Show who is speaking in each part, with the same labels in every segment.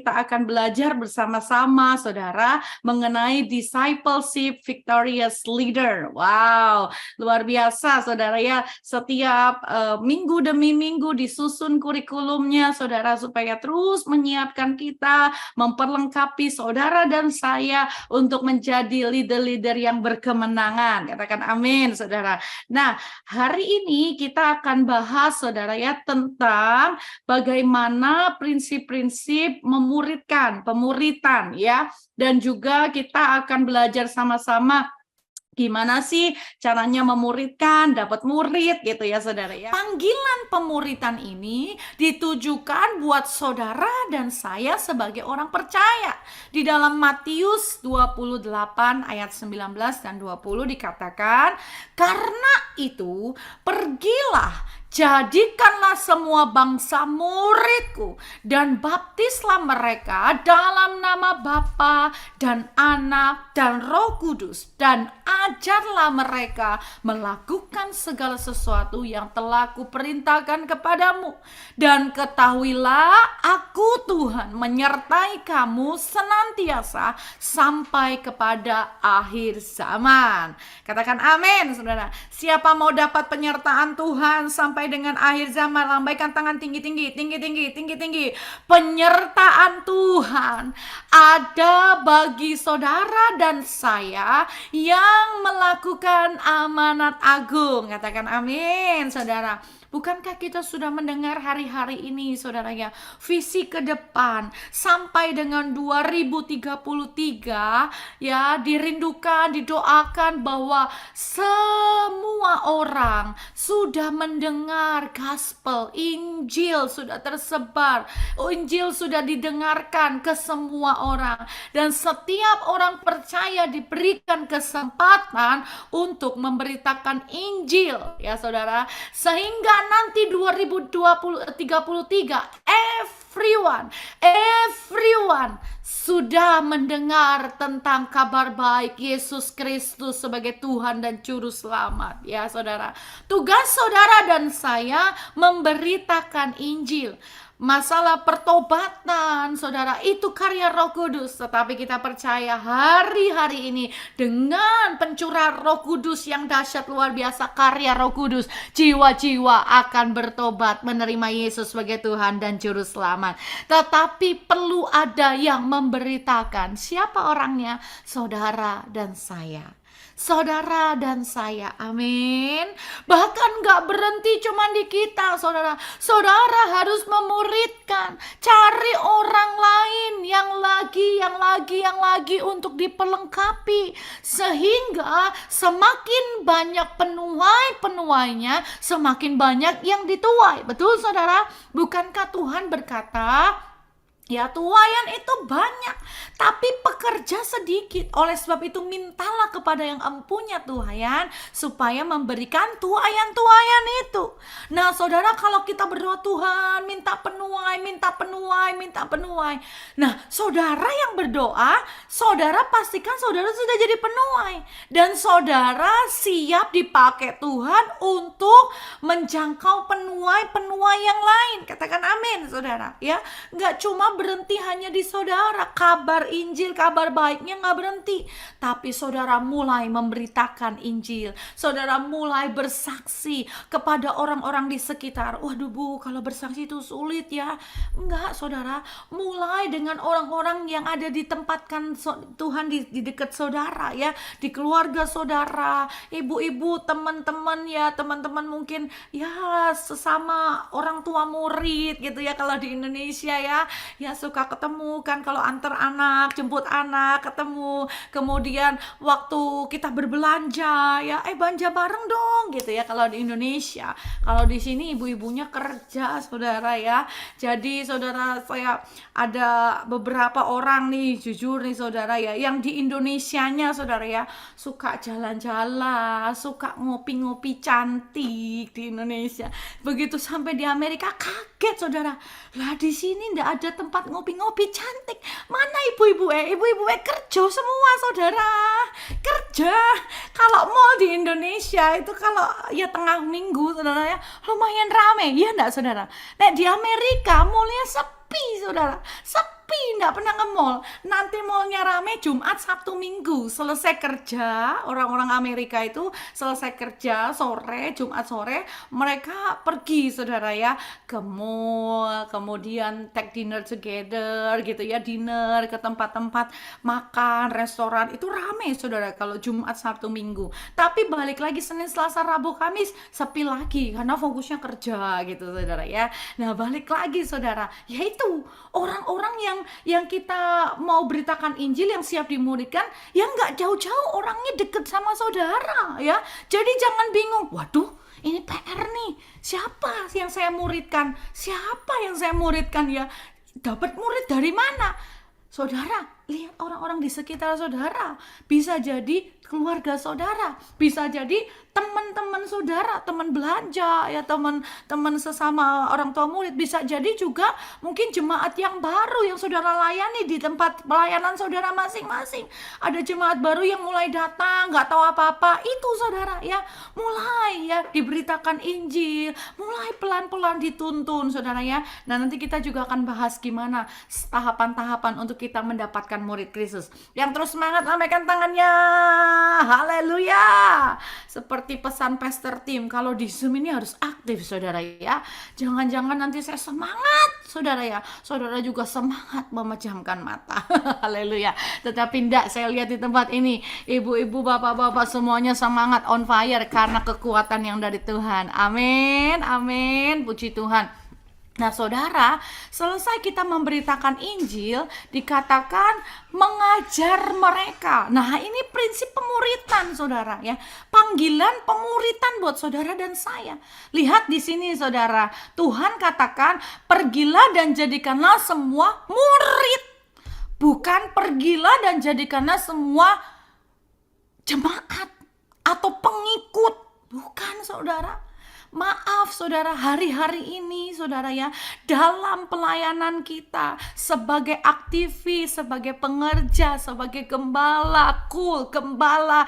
Speaker 1: kita akan belajar bersama-sama, saudara, mengenai discipleship victorious leader. Wow, luar biasa, saudara ya. Setiap minggu demi minggu disusun kurikulumnya, saudara, supaya terus menyiapkan kita, memperlengkapi saudara dan saya untuk menjadi leader-leader yang berkemenangan. Katakan amin, saudara. Nah, hari ini kita akan bahas, saudara ya, tentang bagaimana prinsip-prinsip pemuritan ya, dan juga kita akan belajar sama-sama gimana sih caranya memuridkan, dapat murid gitu ya, saudara ya. Panggilan pemuritan ini ditujukan buat saudara dan saya sebagai orang percaya. Di dalam Matius 28 ayat 19 dan 20 dikatakan, "Karena itu pergilah, jadikanlah semua bangsa muridku dan baptislah mereka dalam nama Bapa dan Anak dan Roh Kudus, dan ajarlah mereka melakukan segala sesuatu yang telah kuperintahkan kepadamu. Dan ketahuilah, aku Tuhan menyertai kamu senantiasa sampai kepada akhir zaman." Katakan amin, saudara. Siapa mau dapat penyertaan Tuhan sampai dengan akhir zaman? Lambaikan tangan tinggi-tinggi, tinggi-tinggi. Penyertaan Tuhan ada bagi saudara dan saya yang melakukan amanat agung. Katakan amin, saudara. Bukankah kita sudah mendengar hari-hari ini, saudara ya, visi ke depan sampai dengan 2033 ya, dirindukan, didoakan bahwa semua orang sudah mendengar gospel, Injil sudah tersebar, Injil sudah didengarkan ke semua orang, dan setiap orang percaya diberikan kesempatan untuk memberitakan Injil ya, saudara, sehingga nanti 2033 everyone sudah mendengar tentang kabar baik Yesus Kristus sebagai Tuhan dan Juru Selamat ya, saudara. Tugas saudara dan saya memberitakan Injil. Masalah pertobatan, saudara, itu karya Roh Kudus. Tetapi kita percaya hari-hari ini dengan pencurahan Roh Kudus yang dahsyat luar biasa, karya Roh Kudus, jiwa-jiwa akan bertobat menerima Yesus sebagai Tuhan dan Juru Selamat. Tetapi perlu ada yang memberitakan. Siapa orangnya? Saudara dan saya. Saudara dan saya, amin. Bahkan gak berhenti cuma di kita, saudara. Saudara harus memuridkan, cari orang lain yang lagi untuk diperlengkapi, sehingga semakin banyak penuai-penuainya, semakin banyak yang dituai. Betul, saudara? Bukankah Tuhan berkata, ya, tuaian itu banyak, tapi pekerja sedikit. Oleh sebab itu mintalah kepada yang empunya tuaian, supaya memberikan tuaian-tuaian itu. Nah, saudara, kalau kita berdoa, Tuhan minta penuai. Nah, saudara yang berdoa, saudara pastikan saudara sudah jadi penuai. Dan saudara siap dipakai Tuhan untuk menjangkau penuai-penuai yang lain. Katakan amin, saudara. Ya, nggak cuma berhenti hanya di saudara. Kabar Injil, kabar baiknya nggak berhenti, tapi saudara mulai memberitakan Injil. Saudara mulai bersaksi kepada orang-orang di sekitar. Waduh, Bu, kalau bersaksi itu sulit ya. Enggak, saudara. Mulai dengan orang-orang yang ada ditempatkan Tuhan di dekat saudara ya, di keluarga saudara, ibu-ibu, teman-teman ya, teman-teman mungkin ya sesama orang tua murid gitu ya, kalau di Indonesia ya suka ketemu kan, kalau antar anak, jemput anak, ketemu. Kemudian waktu kita berbelanja ya, belanja bareng dong gitu ya, kalau di Indonesia. Kalau di sini ibu-ibunya kerja, saudara ya. Jadi saudara, saya ada beberapa orang nih, jujur nih saudara ya, yang di Indonesianya saudara ya, suka jalan-jalan, suka ngopi-ngopi cantik di Indonesia. Begitu sampai di Amerika kaget, saudara. Lah, di sini ndak ada tempat ngopi-ngopi cantik. Mana ibu-ibu kerja semua, saudara. Kerja. Kalau mall di Indonesia itu kalau ya tengah minggu, saudara ya, lumayan rame. Ya enggak, saudara? Nah, di Amerika mallnya sepi. sepi saudara, sepi, nggak pernah ke mall. Nanti mallnya rame Jumat, Sabtu, Minggu. Selesai kerja, orang-orang Amerika itu selesai kerja sore, Jumat sore, mereka pergi saudara ya ke mall, kemudian take dinner together gitu ya, dinner ke tempat-tempat makan, restoran, itu rame saudara kalau Jumat, Sabtu, Minggu. Tapi balik lagi Senin, Selasa, Rabu, Kamis, sepi lagi karena fokusnya kerja gitu saudara ya. Nah balik lagi saudara, yaitu orang-orang yang kita mau beritakan Injil, yang siap dimuridkan, yang nggak jauh-jauh orangnya deket sama saudara ya. Jadi jangan bingung, waduh ini PR nih, siapa yang saya muridkan, siapa yang saya muridkan ya, dapat murid dari mana? Saudara, lihat orang-orang di sekitar saudara, bisa jadi keluarga saudara, bisa jadi teman-teman saudara, teman belanja ya, teman-teman sesama orang tua murid, bisa jadi juga mungkin jemaat yang baru yang saudara layani di tempat pelayanan saudara masing-masing. Ada jemaat baru yang mulai datang, nggak tahu apa-apa, itu saudara ya, mulai ya diberitakan Injil, mulai pelan-pelan dituntun saudara ya. Nah nanti kita juga akan bahas gimana tahapan-tahapan untuk kita mendapatkan murid Kristus. Yang terus semangat, lambaikan tangannya. Haleluya. Seperti pesan Pastor Tim, kalau di Zoom ini harus aktif saudara ya. Jangan-jangan nanti saya semangat saudara ya, saudara juga semangat memejamkan mata. Haleluya. Tetapi enggak, saya lihat di tempat ini ibu-ibu, bapak-bapak semuanya semangat, on fire karena kekuatan yang dari Tuhan. Amin, amin, puji Tuhan. Nah saudara, selesai kita memberitakan Injil, dikatakan mengajar mereka. Nah ini prinsip pemuritan saudara ya, panggilan pemuritan buat saudara dan saya. Lihat di sini saudara, Tuhan katakan pergilah dan jadikanlah semua murid, bukan pergilah dan jadikanlah semua jemaat atau pengikut, bukan saudara. Maaf saudara, hari-hari ini saudara ya, dalam pelayanan kita sebagai aktivis, sebagai pengerja, sebagai gembala, gembala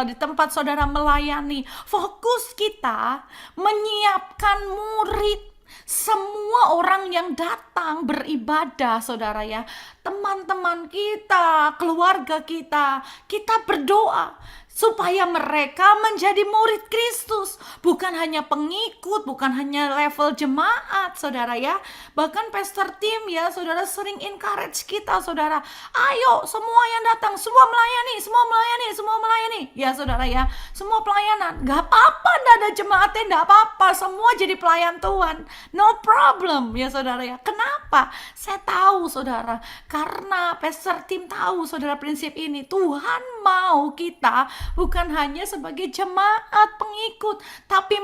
Speaker 1: di tempat saudara melayani, fokus kita menyiapkan murid. Semua orang yang datang beribadah saudara ya, teman-teman kita, keluarga kita berdoa supaya mereka menjadi murid Kristus, bukan hanya pengikut, bukan hanya level jemaat saudara ya. Bahkan Pastor Tim ya saudara sering encourage kita saudara, ayo semua yang datang, semua melayani ya saudara ya, semua pelayanan, gak apa-apa, gak ada jemaatnya, gak apa-apa, semua jadi pelayan Tuhan, no problem ya saudara ya. Kenapa? Saya tahu saudara, karena Pastor Tim tahu saudara prinsip ini, Tuhan mau kita bukan hanya sebagai jemaat pengikut, tapi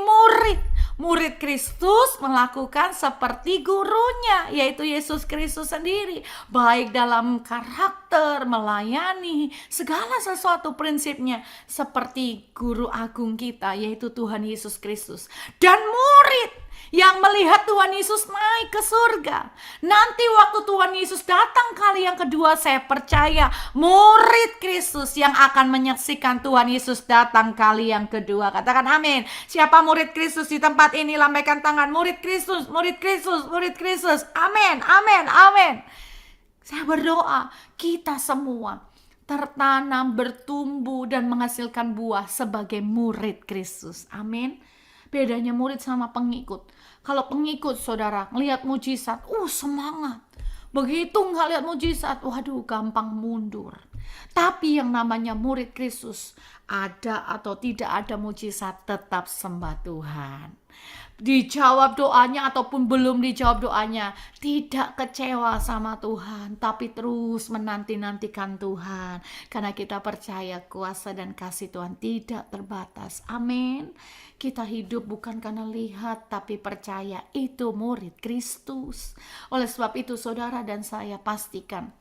Speaker 1: murid Kristus melakukan seperti gurunya, yaitu Yesus Kristus sendiri, baik dalam karakter, melayani, segala sesuatu prinsipnya seperti guru agung kita, yaitu Tuhan Yesus Kristus. Dan murid yang melihat Tuhan Yesus naik ke surga, nanti waktu Tuhan Yesus datang kali yang kedua, saya percaya murid Kristus yang akan menyaksikan Tuhan Yesus datang kali yang kedua. Katakan amin. Siapa murid Kristus di tempat ini? Lambaikan tangan. Murid Kristus, murid Kristus, murid Kristus. Amin, amin, amin. Saya berdoa kita semua tertanam, bertumbuh dan menghasilkan buah sebagai murid Kristus. Amin. Bedanya murid sama pengikut. Kalau pengikut saudara ngelihat mujizat, semangat. Begitu nggak lihat mujizat, waduh gampang mundur. Tapi yang namanya murid Kristus, ada atau tidak ada mujizat, tetap sembah Tuhan. Dijawab doanya ataupun belum dijawab doanya, tidak kecewa sama Tuhan, tapi terus menanti-nantikan Tuhan, karena kita percaya kuasa dan kasih Tuhan tidak terbatas. Amin. Kita hidup bukan karena lihat, tapi percaya itu murid Kristus. Oleh sebab itu saudara dan saya pastikan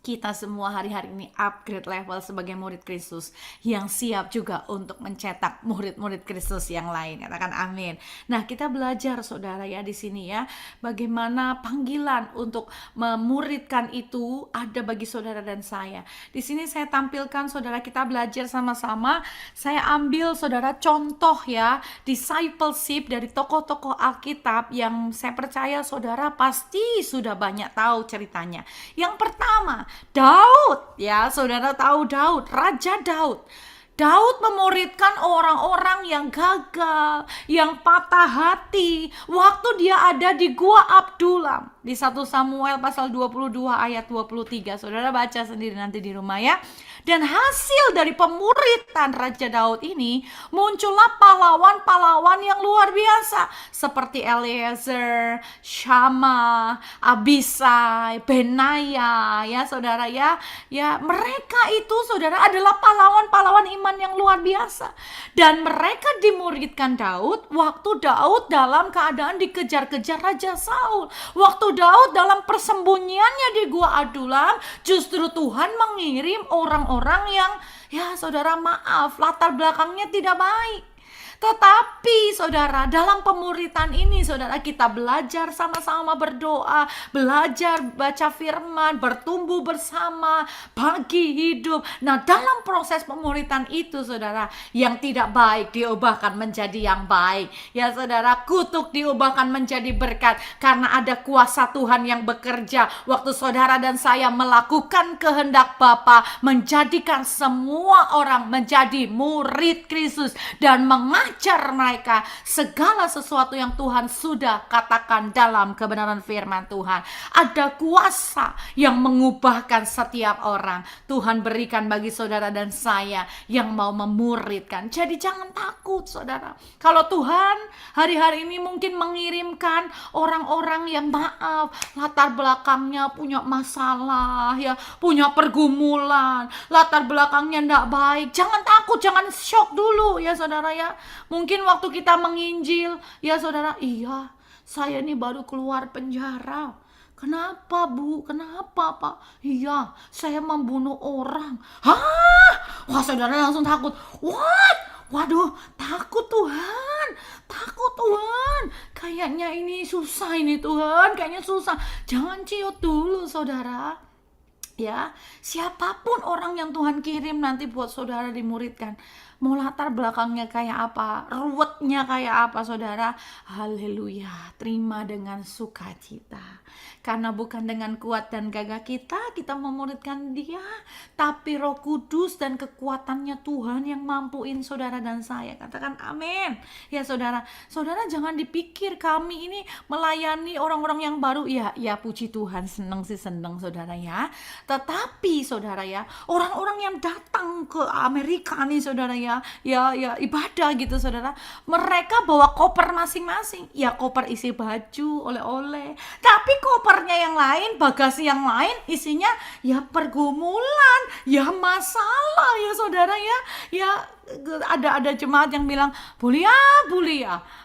Speaker 1: kita semua hari-hari ini upgrade level sebagai murid Kristus yang siap juga untuk mencetak murid-murid Kristus yang lain. Katakan amin. Nah, kita belajar saudara ya di sini ya, bagaimana panggilan untuk memuridkan itu ada bagi saudara dan saya. Di sini saya tampilkan saudara, kita belajar sama-sama. Saya ambil saudara contoh ya, discipleship dari tokoh-tokoh Alkitab yang saya percaya saudara pasti sudah banyak tahu ceritanya. Yang pertama, Daud, ya saudara tahu Daud, Raja Daud. Daud memuridkan orang-orang yang gagal, yang patah hati waktu dia ada di Gua Abdullam. Di 1 Samuel pasal 22 ayat 23. Saudara baca sendiri nanti di rumah ya. Dan hasil dari pemuritan Raja Daud ini muncullah pahlawan-pahlawan yang luar biasa seperti Eliezer, Syama, Abisai, Benaya ya saudara ya. Ya mereka itu saudara adalah pahlawan-pahlawan iman yang luar biasa. Dan mereka dimuridkan Daud waktu Daud dalam keadaan dikejar-kejar Raja Saul. Waktu Daud dalam persembunyiannya di Gua Adullam, justru Tuhan mengirim orang-orang yang ya saudara maaf latar belakangnya tidak baik. Tetapi saudara, dalam pemuritan ini saudara, kita belajar sama-sama berdoa, belajar baca firman, bertumbuh bersama, bagi hidup. Nah dalam proses pemuritan itu saudara, yang tidak baik diubahkan menjadi yang baik. Ya saudara, kutuk diubahkan menjadi berkat karena ada kuasa Tuhan yang bekerja waktu saudara dan saya melakukan kehendak Bapa, menjadikan semua orang menjadi murid Kristus dan mengajar mereka segala sesuatu yang Tuhan sudah katakan dalam kebenaran firman Tuhan. Ada kuasa yang mengubahkan setiap orang. Tuhan berikan bagi saudara dan saya yang mau memuridkan. Jadi jangan takut saudara. Kalau Tuhan hari-hari ini mungkin mengirimkan orang-orang yang maaf, latar belakangnya punya masalah ya, punya pergumulan, latar belakangnya tidak baik. Jangan takut, jangan shock dulu ya saudara ya. Mungkin waktu kita menginjil, ya saudara, iya, saya ini baru keluar penjara. Kenapa Bu? Kenapa Pak? Iya, saya membunuh orang. Hah? Wah saudara langsung takut. What? Waduh, takut Tuhan. Takut Tuhan. Kayaknya ini susah ini Tuhan. Kayaknya susah. Jangan ciut dulu saudara. Ya, siapapun orang yang Tuhan kirim nanti buat saudara dimuridkan, mau latar belakangnya kayak apa, ruwetnya kayak apa saudara, haleluya, terima dengan sukacita. Karena bukan dengan kuat dan gagah kita memuridkan dia, tapi Roh Kudus dan kekuatannya Tuhan yang mampuin saudara dan saya. Katakan amin. Ya saudara, saudara jangan dipikir kami ini melayani orang-orang yang baru. Ya puji Tuhan, senang saudara ya. Tetapi saudara ya, orang-orang yang datang ke Amerika nih saudara ya ibadah gitu saudara, mereka bawa koper masing-masing. Ya koper isi baju, oleh-oleh. Tapi kopernya yang lain, bagasi yang lain isinya ya pergumulan, ya masalah ya saudara ya. Ya ada jemaat yang bilang, Bulia,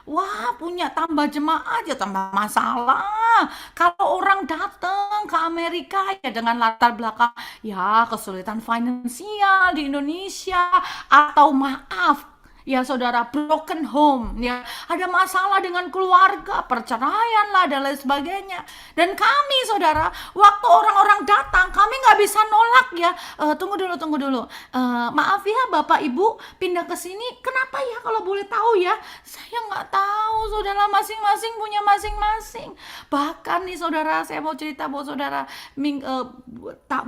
Speaker 1: wah punya tambah jemaat ya tambah masalah. Kalau orang datang ke Amerika ya dengan latar belakang ya kesulitan finansial di Indonesia, atau maaf ya saudara, broken home ya, ada masalah dengan keluarga, perceraian lah dan lain sebagainya. Dan kami saudara, waktu orang-orang datang kami nggak bisa nolak ya. Tunggu dulu, maaf ya Bapak Ibu pindah ke sini, kenapa ya kalau boleh tahu ya? Saya nggak tahu saudara, masing-masing punya masing-masing. Bahkan nih saudara, saya mau cerita buat saudara,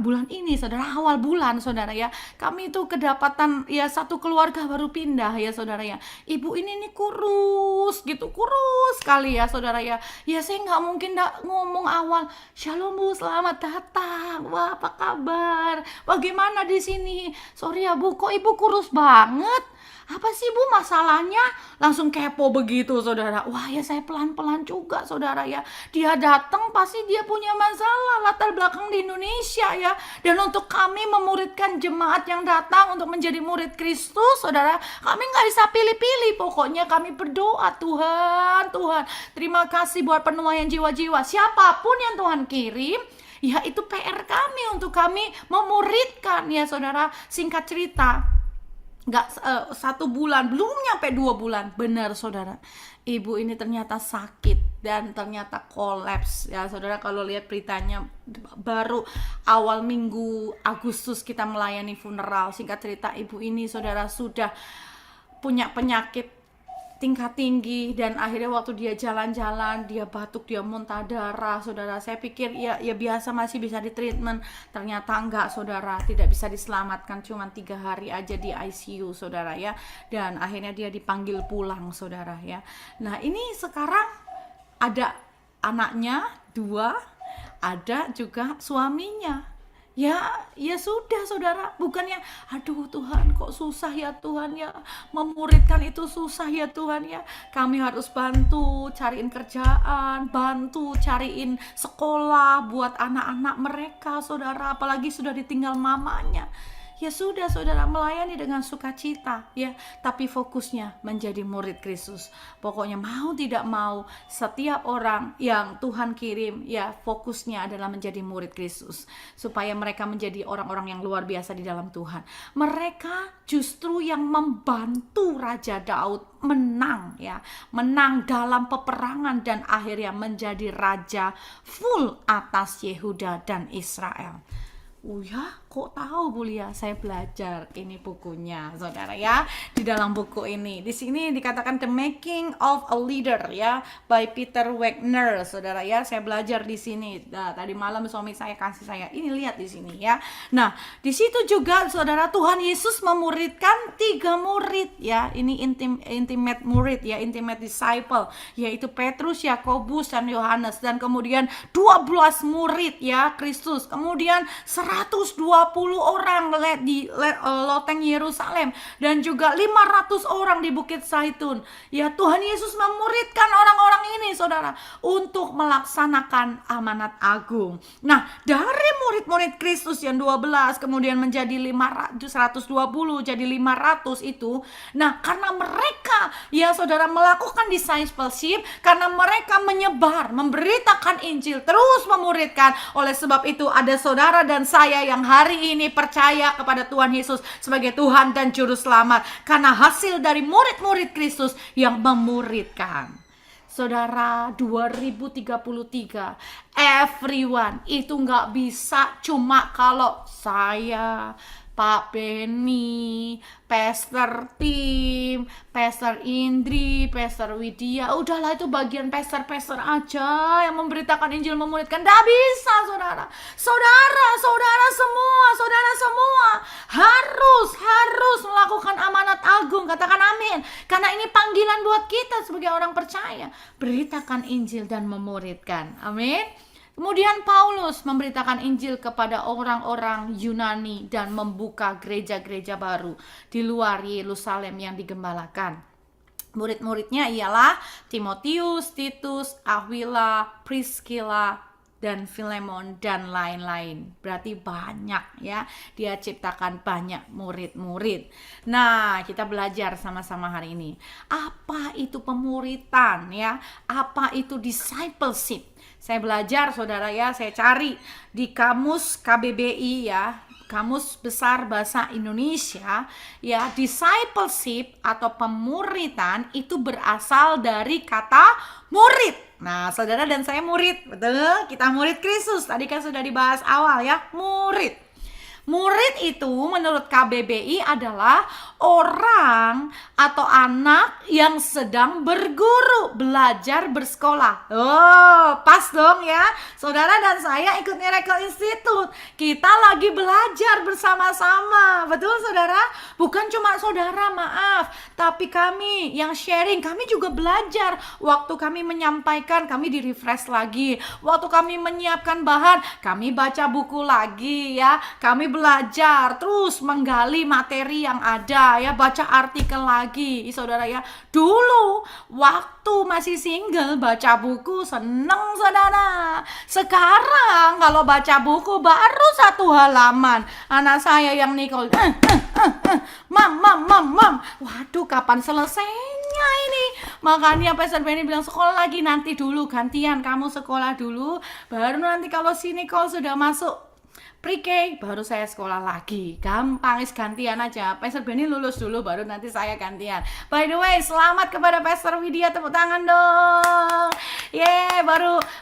Speaker 1: bulan ini saudara, awal bulan saudara ya, kami itu kedapatan ya satu keluarga baru pindah ya saudara ya. Ibu ini kurus gitu, kurus sekali ya saudara ya. Ya saya nggak mungkin ngomong awal, Shalom Bu, selamat datang. Wah apa kabar? Bagaimana di sini? Sorry ya Bu, kok Ibu kurus banget? Apa sih Bu masalahnya? Langsung kepo begitu saudara. Wah ya saya pelan-pelan juga saudara ya. Dia datang pasti dia punya masalah latar belakang di Indonesia ya. Dan untuk kami memuridkan jemaat yang datang untuk menjadi murid Kristus saudara, kami gak bisa pilih-pilih. Pokoknya kami berdoa, Tuhan terima kasih buat penuaian jiwa-jiwa. Siapapun yang Tuhan kirim, Ya itu PR kami untuk kami memuridkan ya saudara. Singkat cerita, nggak 1 bulan, belum nyampe 2 bulan, benar saudara, ibu ini ternyata sakit dan ternyata kolaps ya saudara. Kalau lihat beritanya, baru awal minggu Agustus kita melayani funeral. Singkat cerita, ibu ini saudara sudah punya penyakit tingkat tinggi, dan akhirnya waktu dia jalan-jalan, dia batuk, dia muntah darah saudara. Saya pikir ya biasa, masih bisa di treatment, ternyata enggak saudara, tidak bisa diselamatkan, cuma 3 hari aja di ICU saudara ya, dan akhirnya dia dipanggil pulang saudara ya. Nah ini sekarang ada anaknya 2, ada juga suaminya. Ya sudah saudara, bukannya aduh Tuhan kok susah ya Tuhan ya, memuridkan itu susah ya Tuhan ya, kami harus bantu cariin kerjaan, bantu cariin sekolah buat anak-anak mereka saudara, apalagi sudah ditinggal mamanya. Ya sudah saudara, melayani dengan sukacita ya, tapi fokusnya menjadi murid Kristus. Pokoknya mau tidak mau, setiap orang yang Tuhan kirim ya fokusnya adalah menjadi murid Kristus, supaya mereka menjadi orang-orang yang luar biasa di dalam Tuhan. Mereka justru yang membantu Raja Daud menang ya, menang dalam peperangan dan akhirnya menjadi raja full atas Yehuda dan Israel. Oh ya, kok tahu Bu Lia? Saya belajar ini bukunya, saudara ya. Di dalam buku ini, di sini dikatakan The Making of a Leader ya, by Peter Wagner, saudara ya. Saya belajar di sini. Nah, tadi malam suami saya kasih saya ini, lihat di sini ya. Nah, di situ juga saudara, Tuhan Yesus memuridkan 3 murid ya. Ini intimate murid ya, intimate disciple, yaitu Petrus, Yakobus, dan Yohanes, dan kemudian 12 murid ya Kristus. Kemudian 120 orang di loteng Yerusalem, dan juga 500 orang di Bukit Zaitun. Ya Tuhan Yesus memuridkan orang-orang ini saudara untuk melaksanakan amanat agung. Nah dari murid-murid Kristus yang 12 kemudian menjadi 120 jadi 500 itu. Nah karena mereka ya saudara melakukan discipleship, karena mereka menyebar, memberitakan Injil, terus memuridkan. Oleh sebab itu ada saudara dan saya yang hari ini percaya kepada Tuhan Yesus sebagai Tuhan dan Juru Selamat, karena hasil dari murid-murid Kristus yang memuridkan. Saudara, 2033 everyone itu nggak bisa cuma kalau saya, Pak Benny, Pastor Tim, Pastor Indri, Pastor Widya, udahlah itu bagian pastor-pastor aja yang memberitakan Injil, memuridkan. Nggak bisa saudara. Saudara semua harus melakukan amanat agung. Katakan amin. Karena ini panggilan buat kita sebagai orang percaya. Beritakan Injil dan memuridkan. Amin. Kemudian Paulus memberitakan Injil kepada orang-orang Yunani dan membuka gereja-gereja baru di luar Yerusalem yang digembalakan. Murid-muridnya ialah Timotius, Titus, Aquila, Priscilla, dan Filemon, dan lain-lain. Berarti banyak ya, dia ciptakan banyak murid-murid. Nah kita belajar sama-sama hari ini, apa itu pemuritan ya, apa itu discipleship. Saya belajar saudara ya, saya cari di kamus KBBI ya, Kamus Besar Bahasa Indonesia ya, discipleship atau pemuritan itu berasal dari kata murid. Nah saudara dan saya murid, betul? Kita murid Kristus, tadi kan sudah dibahas awal ya, murid. Murid itu menurut KBBI adalah orang atau anak yang sedang berguru, belajar, bersekolah. Oh, pas dong ya. Saudara dan saya ikut Miracle Institute. Kita lagi belajar bersama-sama. Betul saudara? Bukan cuma saudara, maaf. Tapi kami yang sharing, kami juga belajar. Waktu kami menyampaikan, kami di-refresh lagi. Waktu kami menyiapkan bahan, kami baca buku lagi ya. Kami belajar terus menggali materi yang ada ya, baca artikel lagi saudara ya. Dulu waktu masih single baca buku seneng saudara. Sekarang kalau baca buku baru 1 halaman, anak saya yang Nicole mam, waduh kapan selesainya ini. Makanya Pastor Benny bilang sekolah lagi, nanti dulu gantian, kamu sekolah dulu, baru nanti kalau si Nicole sudah masuk pre-K baru saya sekolah lagi. Gampang, gantian aja. Pastor Benny lulus dulu baru nanti saya gantian. By the way, selamat kepada Pastor Widya, tepuk tangan dong.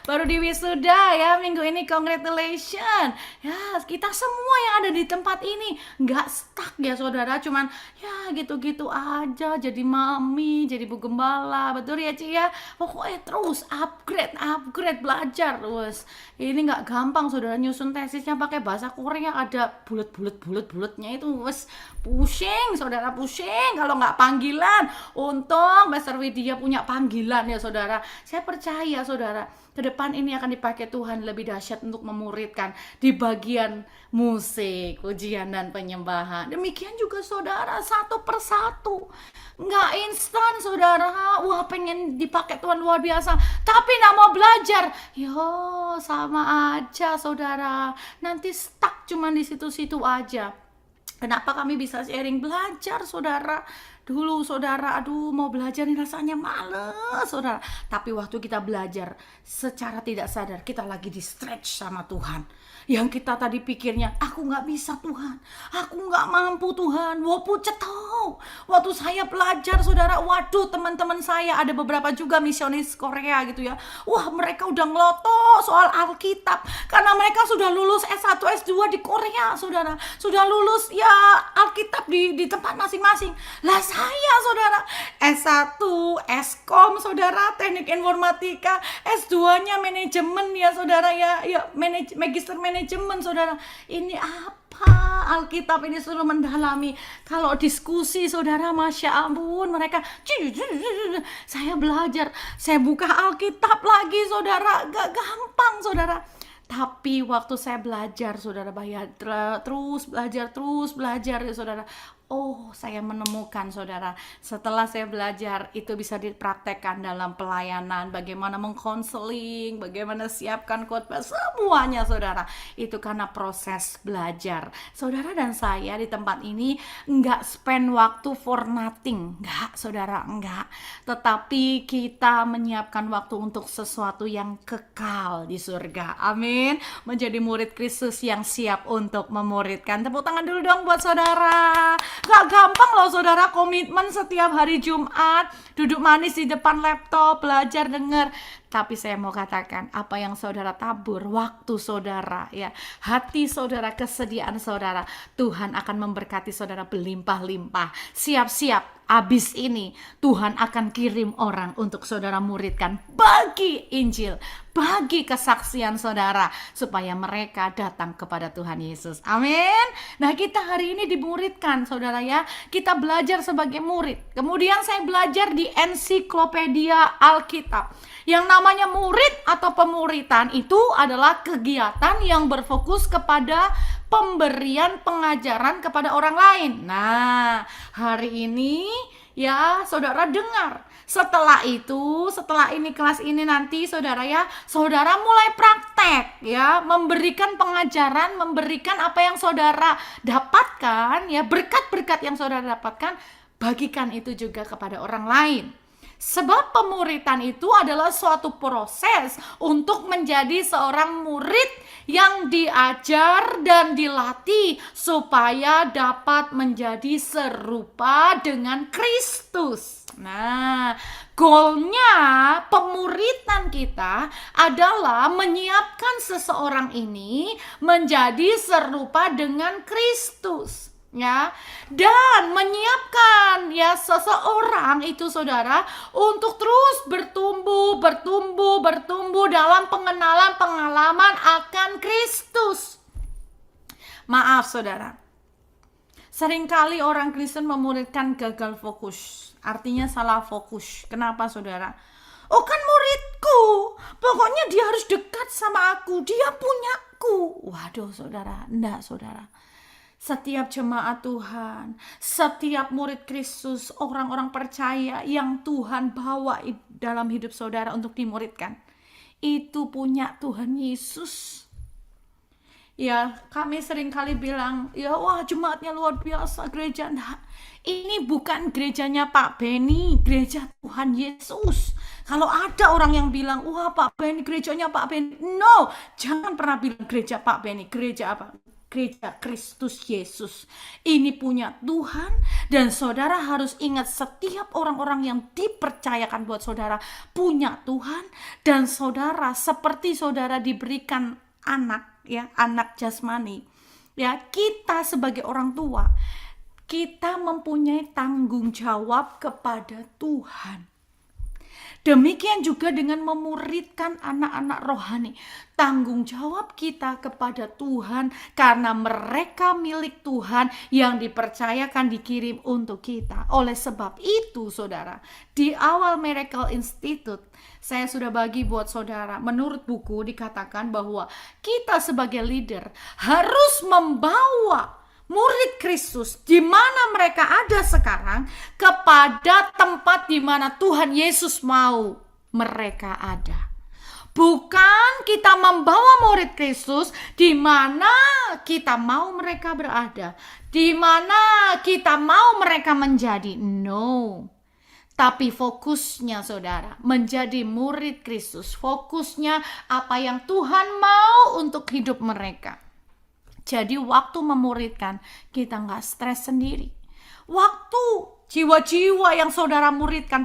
Speaker 1: Baru di wisuda ya minggu ini, congratulations. Ya, kita semua yang ada di tempat ini nggak stuck ya saudara, cuman ya gitu-gitu aja, jadi mami, jadi bu gembala, betul ya Ci ya. Pokoknya terus upgrade belajar. Wes, ini nggak gampang saudara, nyusun tesisnya pakai bahasa Korea, ada bulat-bulatnya itu, wes pusing saudara, pusing kalau nggak panggilan. Untung Pastor Widya punya panggilan ya saudara. Saya percaya saudara, ke depan ini akan dipakai Tuhan lebih dahsyat untuk memuridkan di bagian musik, ujian dan penyembahan. Demikian juga saudara, satu persatu, nggak instan saudara. Wah, pengen dipakai Tuhan luar biasa, tapi nggak mau belajar. Yo, sama aja saudara, nanti stuck cuman di situ-situ aja. Kenapa kami bisa sharing belajar saudara? Dulu saudara, aduh mau belajar nih rasanya males saudara. Tapi waktu kita belajar, secara tidak sadar kita lagi di stretch sama Tuhan. Yang kita tadi pikirnya, aku gak bisa Tuhan, aku gak mampu Tuhan, wopu cetau. Waktu saya belajar saudara, waduh teman-teman saya ada beberapa juga misionis Korea gitu ya. Wah, mereka udah ngelotok soal Alkitab, karena mereka sudah lulus S1, S2 di Korea saudara. Sudah lulus ya Alkitab di tempat masing-masing. Lah saya saudara, S1, Eskom saudara, teknik informatika, S2-nya manajemen ya saudara ya magister manajemen saudara. Ini apa? Alkitab ini suruh mendalami. Kalau diskusi saudara, masya ampun, mereka saya belajar, saya buka Alkitab lagi saudara, gak gampang saudara. Tapi waktu saya belajar saudara, terus belajar ya saudara. Oh, saya menemukan saudara, setelah saya belajar itu bisa dipraktekkan dalam pelayanan, bagaimana mengkonseling, bagaimana siapkan khotbah, semuanya saudara. Itu karena proses belajar. Saudara dan saya di tempat ini enggak spend waktu for nothing, enggak saudara, enggak. Tetapi kita menyiapkan waktu untuk sesuatu yang kekal di surga. Amin. Menjadi murid Kristus yang siap untuk memuridkan. Tepuk tangan dulu dong buat saudara. Gak gampang loh saudara, komitmen setiap hari Jumat, duduk manis di depan laptop, belajar, denger. Tapi saya mau katakan, apa yang saudara tabur, waktu saudara, ya, hati saudara, kesediaan saudara, Tuhan akan memberkati saudara berlimpah-limpah. Siap-siap, abis ini Tuhan akan kirim orang untuk saudara muridkan, bagi Injil, bagi kesaksian saudara, supaya mereka datang kepada Tuhan Yesus. Amin. Nah, kita hari ini dimuridkan saudara ya, kita belajar sebagai murid. Kemudian saya belajar di ensiklopedia Alkitab. Yang namanya murid atau pemuritan itu adalah kegiatan yang berfokus kepada pemberian pengajaran kepada orang lain. Nah, hari ini ya saudara dengar. Setelah ini kelas ini nanti saudara ya, saudara mulai praktek ya, memberikan pengajaran, memberikan apa yang saudara dapatkan ya, berkat-berkat yang saudara dapatkan, bagikan itu juga kepada orang lain. Sebab pemuritan itu adalah suatu proses untuk menjadi seorang murid yang diajar dan dilatih supaya dapat menjadi serupa dengan Kristus. Nah, goalnya pemuritan kita adalah menyiapkan seseorang ini menjadi serupa dengan Kristus. Ya, dan menyiapkan ya seseorang itu saudara untuk terus bertumbuh dalam pengenalan pengalaman akan Kristus. Maaf saudara, seringkali orang Kristen memuridkan gagal fokus, artinya salah fokus. Kenapa saudara? Oh kan muridku, pokoknya dia harus dekat sama aku, dia punyaku. Waduh saudara, enggak saudara. Setiap jemaat Tuhan, setiap murid Kristus, orang-orang percaya yang Tuhan bawa dalam hidup saudara untuk dimuridkan, itu punya Tuhan Yesus. Ya, kami sering kali bilang, ya wah jemaatnya luar biasa, gereja. Nah, Ini bukan gerejanya Pak Benny, gereja Tuhan Yesus. Kalau ada orang yang bilang, wah Pak Benny, gerejanya Pak Benny. No, jangan pernah bilang gereja Pak Benny. Gereja apa? Gereja Kristus Yesus. Ini punya Tuhan, dan saudara harus ingat setiap orang-orang yang dipercayakan buat saudara punya Tuhan, dan saudara seperti saudara diberikan anak, ya, anak jasmani. Ya, kita sebagai orang tua, kita mempunyai tanggung jawab kepada Tuhan. Demikian juga dengan memuridkan anak-anak rohani. Tanggung jawab kita kepada Tuhan karena mereka milik Tuhan yang dipercayakan dikirim untuk kita. Oleh sebab itu, saudara, di awal Miracle Institute, saya sudah bagi buat saudara, menurut buku dikatakan bahwa kita sebagai leader harus membawa murid Kristus di mana mereka ada sekarang kepada tempat di mana Tuhan Yesus mau mereka ada. Bukan kita membawa murid Kristus di mana kita mau mereka berada, di mana kita mau mereka menjadi. No. Tapi fokusnya saudara menjadi murid Kristus. Fokusnya apa yang Tuhan mau untuk hidup mereka. Jadi waktu memuridkan, kita nggak stres sendiri. Waktu jiwa-jiwa yang saudara muridkan,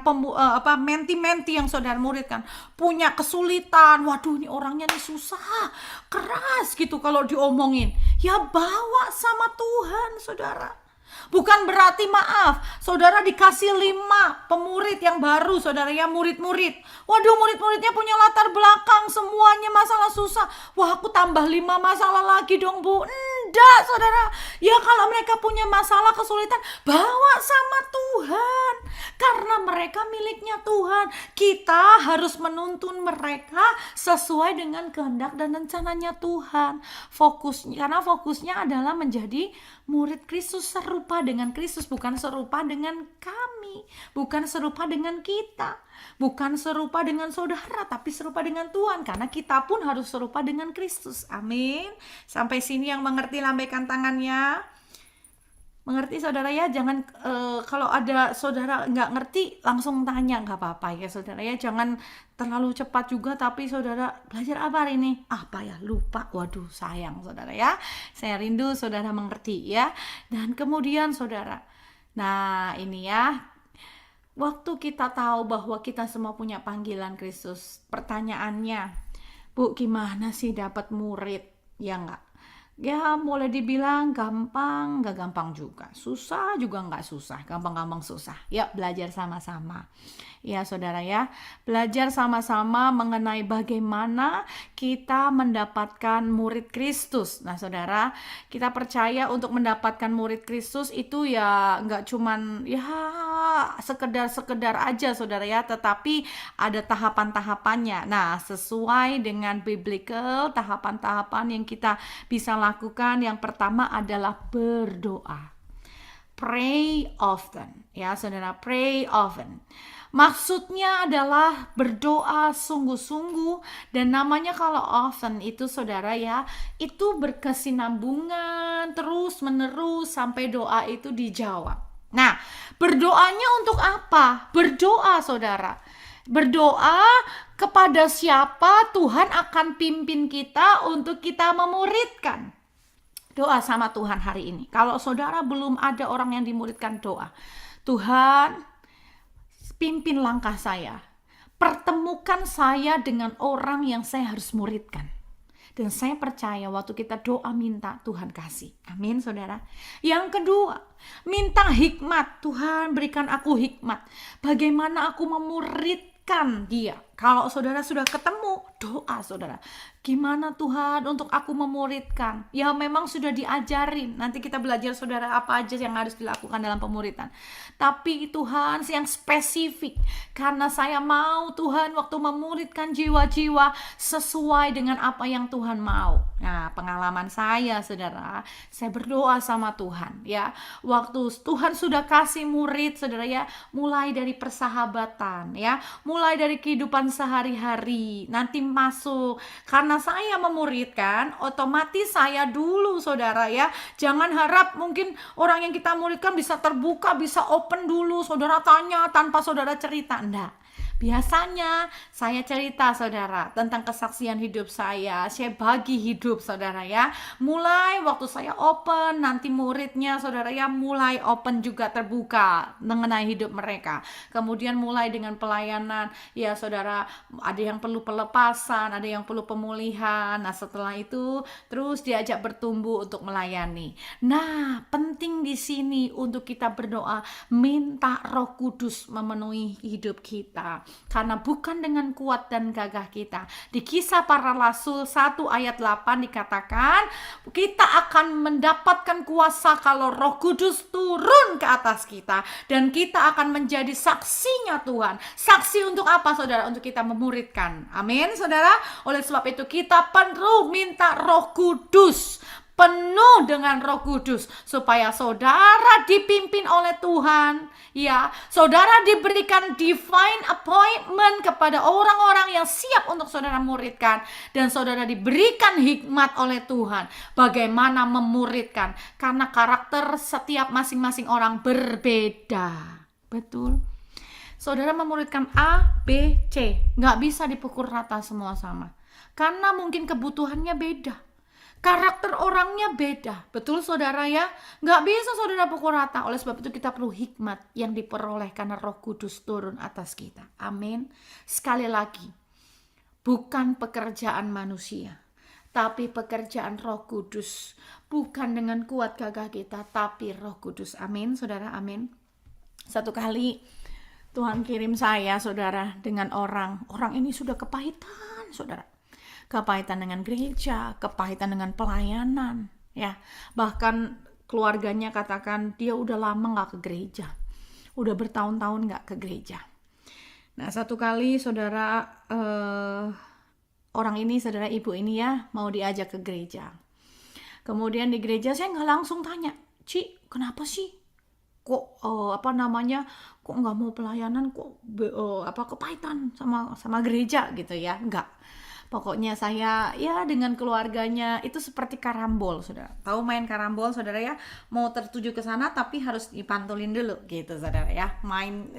Speaker 1: menti-menti yang saudara muridkan, punya kesulitan, waduh ini orangnya nih susah, keras gitu kalau diomongin. Ya bawa sama Tuhan, saudara. Bukan berarti maaf, saudara dikasih 5 pemurid yang baru, saudara ya, murid-murid. Waduh, murid-muridnya punya latar belakang, semuanya masalah susah. Wah, aku tambah 5 masalah lagi dong, Bu. Enggak, saudara. Ya kalau mereka punya masalah, kesulitan, bawa sama Tuhan. Karena mereka miliknya Tuhan. Kita harus menuntun mereka sesuai dengan kehendak dan rencananya Tuhan. Karena fokusnya adalah menjadi murid Kristus, serupa dengan Kristus, bukan serupa dengan kami, bukan serupa dengan kita, bukan serupa dengan saudara, tapi serupa dengan Tuhan, karena kita pun harus serupa dengan Kristus. Amin. Sampai sini yang mengerti lambaikan tangannya. Mengerti saudara ya, jangan kalau ada saudara nggak ngerti langsung tanya, nggak apa-apa ya saudara ya, jangan terlalu cepat juga. Tapi saudara belajar apa hari ini? Apa ya, lupa, waduh sayang saudara ya, saya rindu saudara mengerti ya. Dan kemudian saudara, nah ini ya, waktu kita tahu bahwa kita semua punya panggilan Kristus, pertanyaannya, Bu, gimana sih dapat murid? Ya enggak? Ya boleh dibilang gampang, gak gampang juga. Susah juga gak susah, gampang-gampang susah. Ya belajar sama-sama. Ya saudara ya, belajar sama-sama mengenai bagaimana kita mendapatkan murid Kristus. Nah saudara, kita percaya untuk mendapatkan murid Kristus itu ya gak cuman ya sekedar aja saudara ya, tetapi ada tahapan-tahapannya. Nah sesuai dengan biblical, tahapan-tahapan yang kita bisa lakukan, yang pertama adalah berdoa. Pray often, ya saudara, pray often. Maksudnya adalah berdoa sungguh-sungguh, dan namanya kalau often itu saudara ya, itu berkesinambungan terus menerus sampai doa itu dijawab. Nah, berdoanya untuk apa? Berdoa saudara, berdoa kepada siapa Tuhan akan pimpin kita untuk kita memuridkan. Doa sama Tuhan hari ini. Kalau saudara belum ada orang yang dimuridkan, doa, Tuhan pimpin langkah saya, pertemukan saya dengan orang yang saya harus muridkan. Dan saya percaya waktu kita doa minta, Tuhan kasih. Amin saudara. Yang kedua, minta hikmat. Tuhan berikan aku hikmat, bagaimana aku memuridkan dia. Kalau saudara sudah ketemu, doa saudara, gimana Tuhan untuk aku memuridkan? Ya memang sudah diajarin, nanti kita belajar saudara apa aja yang harus dilakukan dalam pemuridan. Tapi Tuhan yang spesifik, karena saya mau Tuhan waktu memuridkan jiwa-jiwa sesuai dengan apa yang Tuhan mau. Nah pengalaman saya saudara, saya berdoa sama Tuhan ya, waktu Tuhan sudah kasih murid saudara ya, mulai dari persahabatan ya, mulai dari kehidupan kehidupan sehari-hari. Nanti masuk, karena saya memuridkan, otomatis saya dulu saudara ya. Jangan harap mungkin orang yang kita muridkan bisa terbuka, bisa open dulu, saudara tanya tanpa saudara cerita. Enggak. Biasanya saya cerita saudara tentang kesaksian hidup saya bagi hidup saudara ya. Mulai waktu saya open, nanti muridnya saudara ya mulai open juga, terbuka mengenai hidup mereka. Kemudian mulai dengan pelayanan ya saudara, ada yang perlu pelepasan, ada yang perlu pemulihan. Nah setelah itu terus diajak bertumbuh untuk melayani. Nah penting di sini untuk kita berdoa, minta Roh Kudus memenuhi hidup kita. Karena bukan dengan kuat dan gagah kita. Di Kisah Para Rasul 1 ayat 8 dikatakan, kita akan mendapatkan kuasa kalau Roh Kudus turun ke atas kita. Dan kita akan menjadi saksinya Tuhan. Saksi untuk apa saudara? Untuk kita memuridkan. Amin saudara. Oleh sebab itu kita perlu minta Roh Kudus, penuh dengan Roh Kudus, supaya saudara dipimpin oleh Tuhan ya. Saudara diberikan divine appointment kepada orang-orang yang siap untuk saudara muridkan, dan saudara diberikan hikmat oleh Tuhan bagaimana memuridkan, karena karakter setiap masing-masing orang berbeda. Betul. Saudara memuridkan A, B, C, nggak bisa dipukul rata semua sama, karena mungkin kebutuhannya beda, karakter orangnya beda. Betul saudara ya? Nggak bisa saudara pukul rata. Oleh sebab itu kita perlu hikmat yang diperoleh karena Roh Kudus turun atas kita. Amin. Sekali lagi, bukan pekerjaan manusia, tapi pekerjaan Roh Kudus. Bukan dengan kuat gagah kita, tapi Roh Kudus. Amin saudara, amin. Satu kali Tuhan kirim saya saudara dengan orang ini sudah kepahitan saudara. Kepahitan dengan gereja, kepahitan dengan pelayanan, ya. Bahkan keluarganya katakan dia udah lama gak ke gereja, udah bertahun-tahun gak ke gereja. Nah satu kali saudara, orang ini saudara, ibu ini ya mau diajak ke gereja. Kemudian di gereja saya gak langsung tanya, Ci kenapa sih? Kok kok gak mau pelayanan, kok kepahitan sama gereja gitu ya? Enggak. Pokoknya saya ya dengan keluarganya itu seperti karambol saudara. Tahu main karambol saudara ya? Mau tertuju ke sana tapi harus dipantulin dulu gitu saudara ya. Main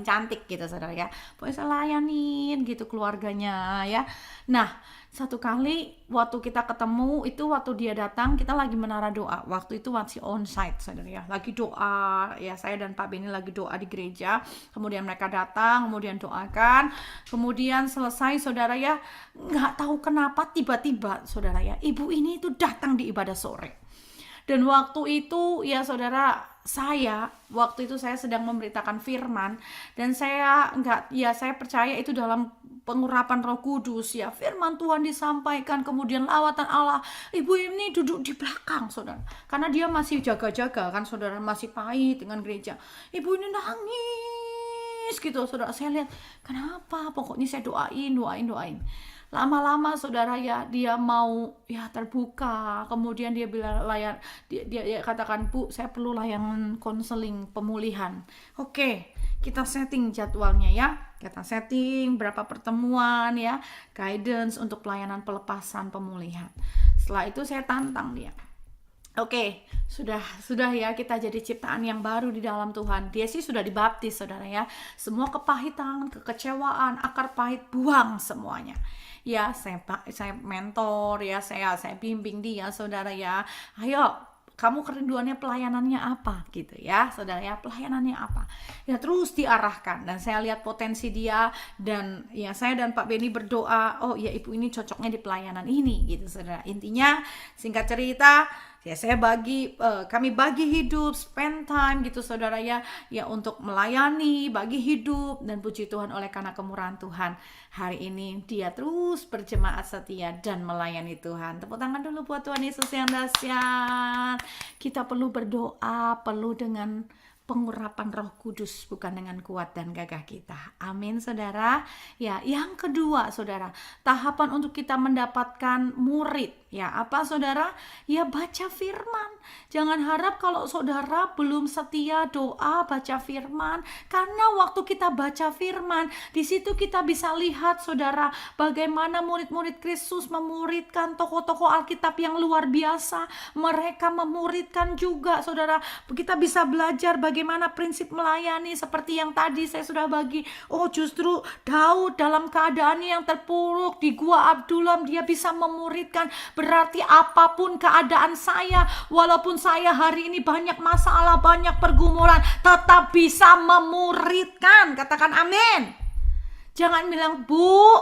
Speaker 1: cantik gitu saudara ya. Pokoknya saya layanin gitu keluarganya ya. Nah satu kali waktu kita ketemu itu, waktu dia datang kita lagi menara doa. Waktu itu masih onsite saudara ya. Lagi doa ya, saya dan Pak Beni lagi doa di gereja. Kemudian mereka datang, kemudian doakan. Kemudian selesai saudara ya, nggak tahu kenapa tiba-tiba saudara ya, ibu ini itu datang di ibadah sore. Dan waktu itu ya saudara, waktu itu saya sedang memberitakan firman, dan saya percaya itu dalam pengurapan Roh Kudus ya, firman Tuhan disampaikan, kemudian lawatan Allah. Ibu ini duduk di belakang saudara, karena dia masih jaga-jaga kan saudara, masih pahit dengan gereja. Ibu ini nangis gitu saudara. Saya lihat kenapa, pokoknya saya doain. Lama-lama saudara ya, dia mau ya terbuka. Kemudian dia bilang dia katakan, Bu saya perlu layanan konseling pemulihan. Oke, kita setting jadwalnya ya. Kita setting berapa pertemuan ya, guidance untuk pelayanan pelepasan pemulihan. Setelah itu saya tantang dia. Oke, sudah ya, kita jadi ciptaan yang baru di dalam Tuhan. Dia sih sudah dibaptis saudara ya. Semua kepahitan, kekecewaan, akar pahit buang semuanya. Ya, saya mentor ya, saya bimbing dia saudara ya. Ayo, kamu kerinduannya pelayanannya apa gitu ya saudara ya, pelayanannya apa ya, terus diarahkan. Dan saya lihat potensi dia, dan ya saya dan Pak Beni berdoa, oh ya ibu ini cocoknya di pelayanan ini gitu saudara. Intinya singkat cerita ya, kami bagi hidup, spend time gitu saudara ya untuk melayani, bagi hidup. Dan puji Tuhan, oleh karena kemurahan Tuhan, hari ini dia terus berjemaat setia dan melayani Tuhan. Tepuk tangan dulu buat Tuhan Yesus yang dahsyat. Kita perlu berdoa, perlu dengan pengurapan Roh Kudus, bukan dengan kuat dan gagah kita. Amin, saudara. Ya, yang kedua, saudara, tahapan untuk kita mendapatkan murid. Ya, apa saudara? Ya, baca firman. Jangan harap kalau saudara belum setia doa baca firman, karena waktu kita baca firman, di situ kita bisa lihat saudara bagaimana murid-murid Kristus memuridkan tokoh-tokoh Alkitab yang luar biasa. Mereka memuridkan juga saudara. Kita bisa belajar bagaimana prinsip melayani seperti yang tadi saya sudah bagi. Oh, justru Daud dalam keadaannya yang terpuruk di gua Adullam, dia bisa memuridkan. Berarti apapun keadaan saya, walaupun saya hari ini banyak masalah, banyak pergumulan, tetap bisa memuridkan. Katakan amin. Jangan bilang, Bu,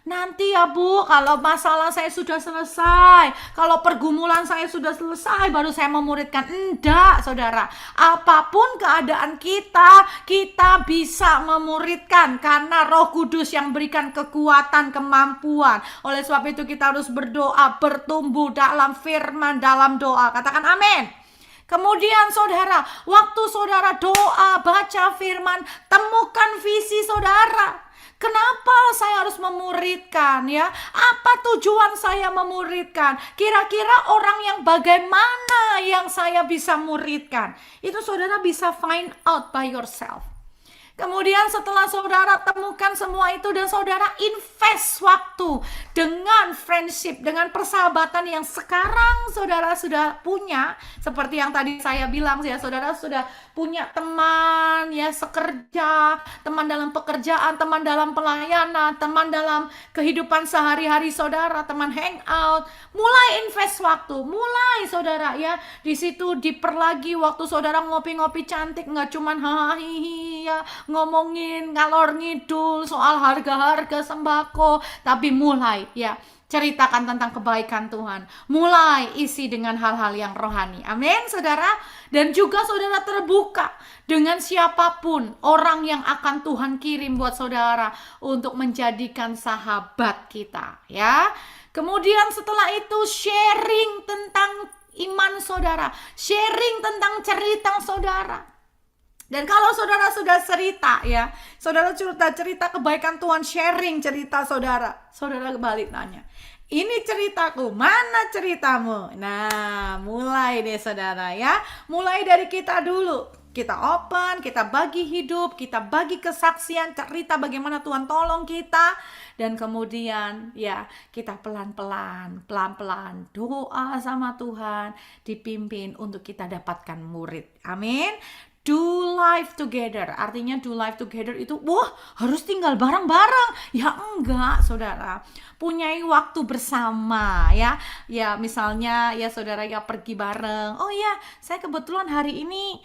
Speaker 1: nanti ya Bu, kalau masalah saya sudah selesai, kalau pergumulan saya sudah selesai, baru saya memuridkan. Enggak, saudara. Apapun keadaan kita bisa memuridkan karena Roh Kudus yang berikan kekuatan, kemampuan. Oleh sebab itu kita harus berdoa, bertumbuh dalam firman, dalam doa. Katakan amin. Kemudian saudara, waktu saudara doa, baca firman, temukan visi saudara. Kenapa saya harus memuridkan ya? Apa tujuan saya memuridkan? Kira-kira orang yang bagaimana yang saya bisa muridkan? Itu saudara bisa find out by yourself. Kemudian setelah saudara temukan semua itu dan saudara invest waktu dengan friendship, dengan persahabatan yang sekarang saudara sudah punya. Seperti yang tadi saya bilang ya, saudara sudah punya teman ya sekerja, teman dalam pekerjaan, teman dalam pelayanan, teman dalam kehidupan sehari-hari saudara, teman hangout. Mulai invest waktu, mulai saudara ya. Di situ diperlagi waktu saudara ngopi-ngopi cantik, nggak cuman hahihi ya ngomongin ngalor ngidul soal harga-harga sembako, tapi mulai ya ceritakan tentang kebaikan Tuhan, mulai isi dengan hal-hal yang rohani. Amin saudara. Dan juga saudara terbuka dengan siapapun orang yang akan Tuhan kirim buat saudara untuk menjadikan sahabat kita ya. Kemudian setelah itu sharing tentang iman saudara, sharing tentang cerita saudara. Dan kalau saudara sudah cerita ya, saudara sudah cerita kebaikan Tuhan, sharing cerita saudara balik tanya, ini ceritaku, mana ceritamu? Nah, mulai deh saudara ya, mulai dari kita dulu. Kita open, kita bagi hidup, kita bagi kesaksian, cerita bagaimana Tuhan tolong kita. Dan kemudian ya kita pelan-pelan doa sama Tuhan, dipimpin untuk kita dapatkan murid. Amin. Do life together, artinya do life together itu wah harus tinggal bareng-bareng. Ya enggak saudara, punyai waktu bersama ya. Ya misalnya ya saudara ya pergi bareng. Oh ya saya kebetulan hari ini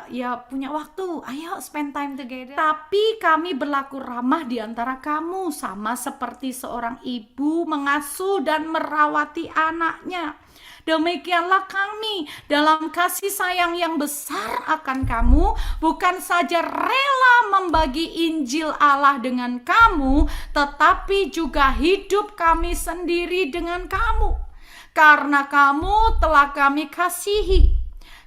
Speaker 1: ya punya waktu, ayo spend time together. Tapi kami berlaku ramah di antara kamu, sama seperti seorang ibu mengasuh dan merawati anaknya. Demikianlah kami dalam kasih sayang yang besar akan kamu, bukan saja rela membagi Injil Allah dengan kamu, tetapi juga hidup kami sendiri dengan kamu. Karena kamu telah kami kasihi.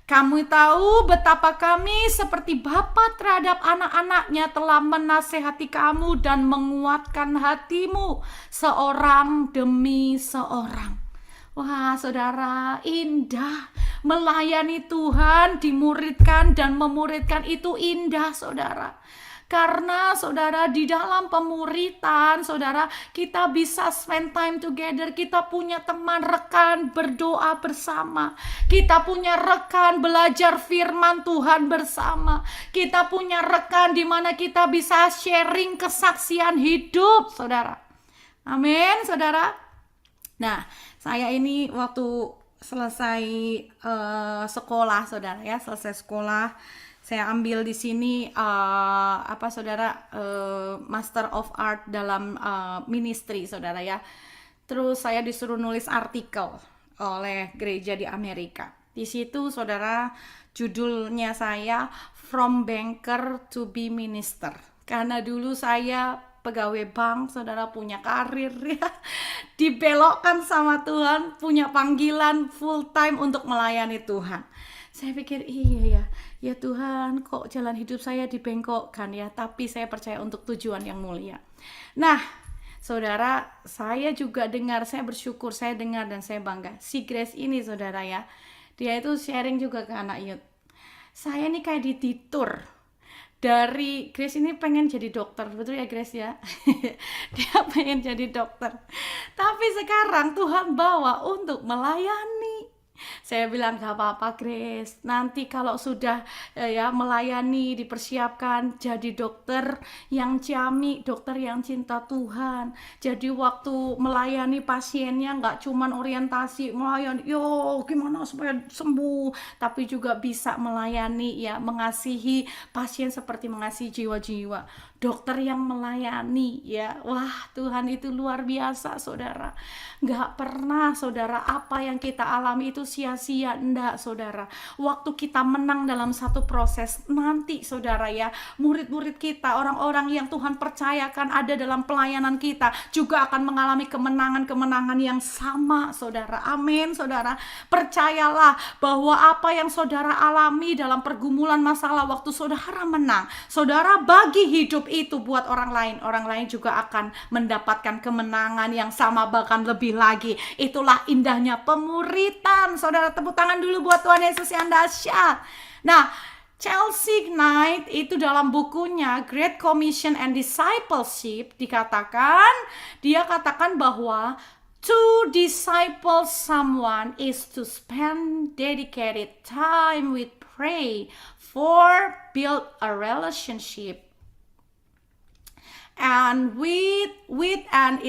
Speaker 1: Kamu tahu betapa kami seperti bapa terhadap anak-anaknya telah menasehati kamu dan menguatkan hatimu seorang demi seorang. Wah saudara, indah melayani Tuhan, dimuridkan dan memuridkan itu indah saudara. Karena saudara di dalam pemuritan saudara kita bisa spend time together. Kita punya teman rekan berdoa bersama. Kita punya rekan belajar firman Tuhan bersama. Kita punya rekan di mana kita bisa sharing kesaksian hidup saudara. Amin saudara. Nah saya ini waktu selesai sekolah saudara ya, selesai sekolah saya ambil di sini Master of Art dalam ministry saudara ya. Terus saya disuruh nulis artikel oleh gereja di Amerika. Di situ saudara judulnya saya From Banker to be Minister. Karena dulu saya pegawai bank, saudara punya karir ya, dibelokkan sama Tuhan, punya panggilan full time untuk melayani Tuhan. Saya pikir iya ya Tuhan, kok jalan hidup saya dibengkokkan ya, tapi saya percaya untuk tujuan yang mulia. Nah, saudara, saya juga dengar, saya bersyukur, saya dengar dan saya bangga. Si Grace ini saudara ya, dia itu sharing juga ke anak youth. Saya nih kayak dititur. Dari Grace ini pengen jadi dokter, betul ya Grace ya? Dia pengen jadi dokter. Tapi sekarang Tuhan bawa untuk melayani. Saya bilang gak apa-apa Grace, nanti kalau sudah ya melayani, dipersiapkan jadi dokter yang ciamik, dokter yang cinta Tuhan. Jadi waktu melayani pasiennya nggak cuman orientasi melayani, yo gimana supaya sembuh, tapi juga bisa melayani ya, mengasihi pasien seperti mengasihi jiwa-jiwa. Dokter yang melayani ya, wah Tuhan itu luar biasa saudara. Nggak pernah saudara apa yang kita alami itu sia-sia, enggak saudara. Waktu kita menang dalam satu proses, nanti saudara ya, murid-murid kita, orang-orang yang Tuhan percayakan ada dalam pelayanan kita juga akan mengalami kemenangan-kemenangan yang sama saudara. Amin saudara. Percayalah bahwa apa yang saudara alami dalam pergumulan masalah waktu saudara menang, saudara bagi hidup itu buat orang lain juga akan mendapatkan kemenangan yang sama, bahkan lebih lagi. Itulah indahnya pemuritan. Saudara, tepuk tangan dulu buat Tuhan Yesus yang dahsyat. Nah, Chelsea Knight itu dalam bukunya Great Commission and Discipleship dia katakan bahwa to disciple someone is to spend dedicated time with pray for build a relationship and with an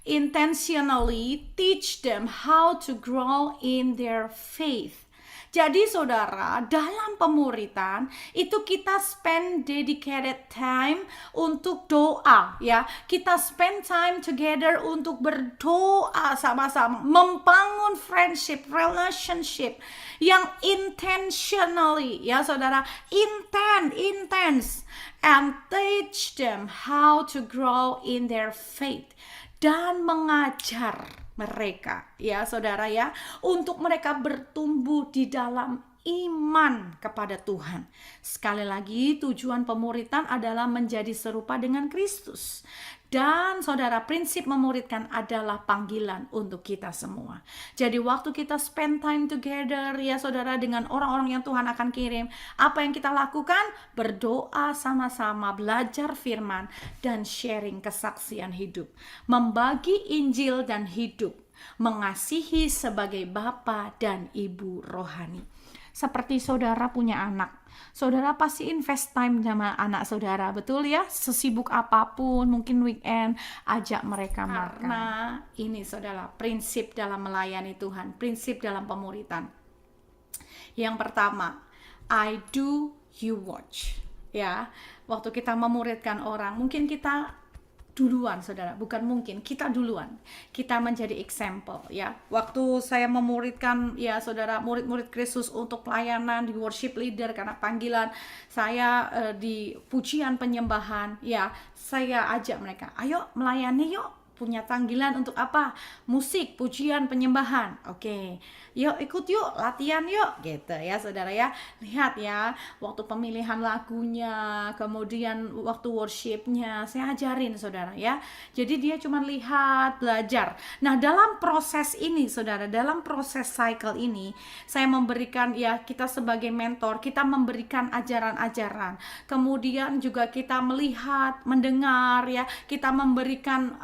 Speaker 1: intentionally teach them how to grow in their faith. Jadi saudara, dalam pemuritan itu kita spend dedicated time untuk doa ya. Kita spend time together untuk berdoa sama-sama, membangun friendship, relationship yang intentionally ya saudara, intense and teach them how to grow in their faith, dan mengajar mereka ya saudara ya, untuk mereka bertumbuh di dalam iman kepada Tuhan. Sekali lagi, tujuan pemuritan adalah menjadi serupa dengan Kristus. Dan saudara, prinsip memuridkan adalah panggilan untuk kita semua. Jadi waktu kita spend time together ya saudara dengan orang-orang yang Tuhan akan kirim, apa yang kita lakukan? Berdoa sama-sama, belajar firman, dan sharing kesaksian hidup. Membagi Injil dan hidup. Mengasihi sebagai bapa dan ibu rohani. Seperti saudara punya anak, saudara pasti invest time sama anak saudara, betul ya? Sesibuk apapun, mungkin weekend, ajak mereka makan. Karena ini saudara, prinsip dalam melayani Tuhan, prinsip dalam pemuritan. Yang pertama, I do, you watch. Ya, waktu kita memuridkan orang, mungkin kita duluan saudara, bukan mungkin, kita duluan, kita menjadi example ya. Waktu saya memuridkan ya saudara, murid-murid Kristus untuk pelayanan di worship leader, karena panggilan saya di pujian penyembahan ya, saya ajak mereka, ayo melayani yuk. Punya panggilan untuk apa? Musik, pujian, penyembahan. Oke, yuk ikut yuk, latihan yuk, gitu ya saudara ya. Lihat ya, waktu pemilihan lagunya, kemudian waktu worshipnya, saya ajarin saudara ya. Jadi dia cuma lihat, belajar. Nah dalam proses ini saudara, dalam proses cycle ini, saya memberikan ya, kita sebagai mentor, kita memberikan ajaran-ajaran. Kemudian juga kita melihat, mendengar ya, kita memberikan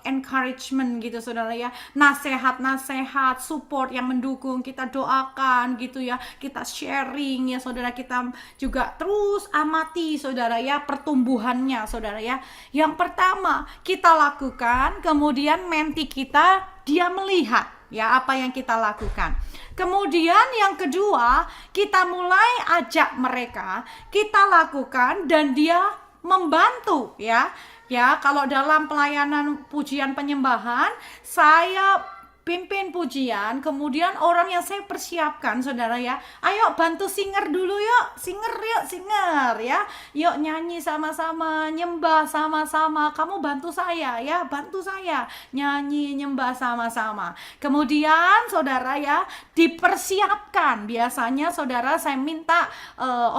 Speaker 1: encouragement gitu saudara ya, nasihat-nasihat, support yang mendukung, kita doakan gitu ya, kita sharing ya saudara, kita juga terus amati saudara ya pertumbuhannya saudara ya. Yang pertama kita lakukan, kemudian menti kita dia melihat ya apa yang kita lakukan. Kemudian yang kedua, kita mulai ajak mereka, kita lakukan dan dia membantu ya. Ya, kalau dalam pelayanan pujian penyembahan, saya pimpin pujian, kemudian orang yang saya persiapkan, saudara ya, ayo bantu singer dulu yuk, singer ya, yuk nyanyi sama-sama, nyembah sama-sama, kamu bantu saya ya, bantu saya nyanyi, nyembah sama-sama. Kemudian saudara ya, dipersiapkan, biasanya saudara saya minta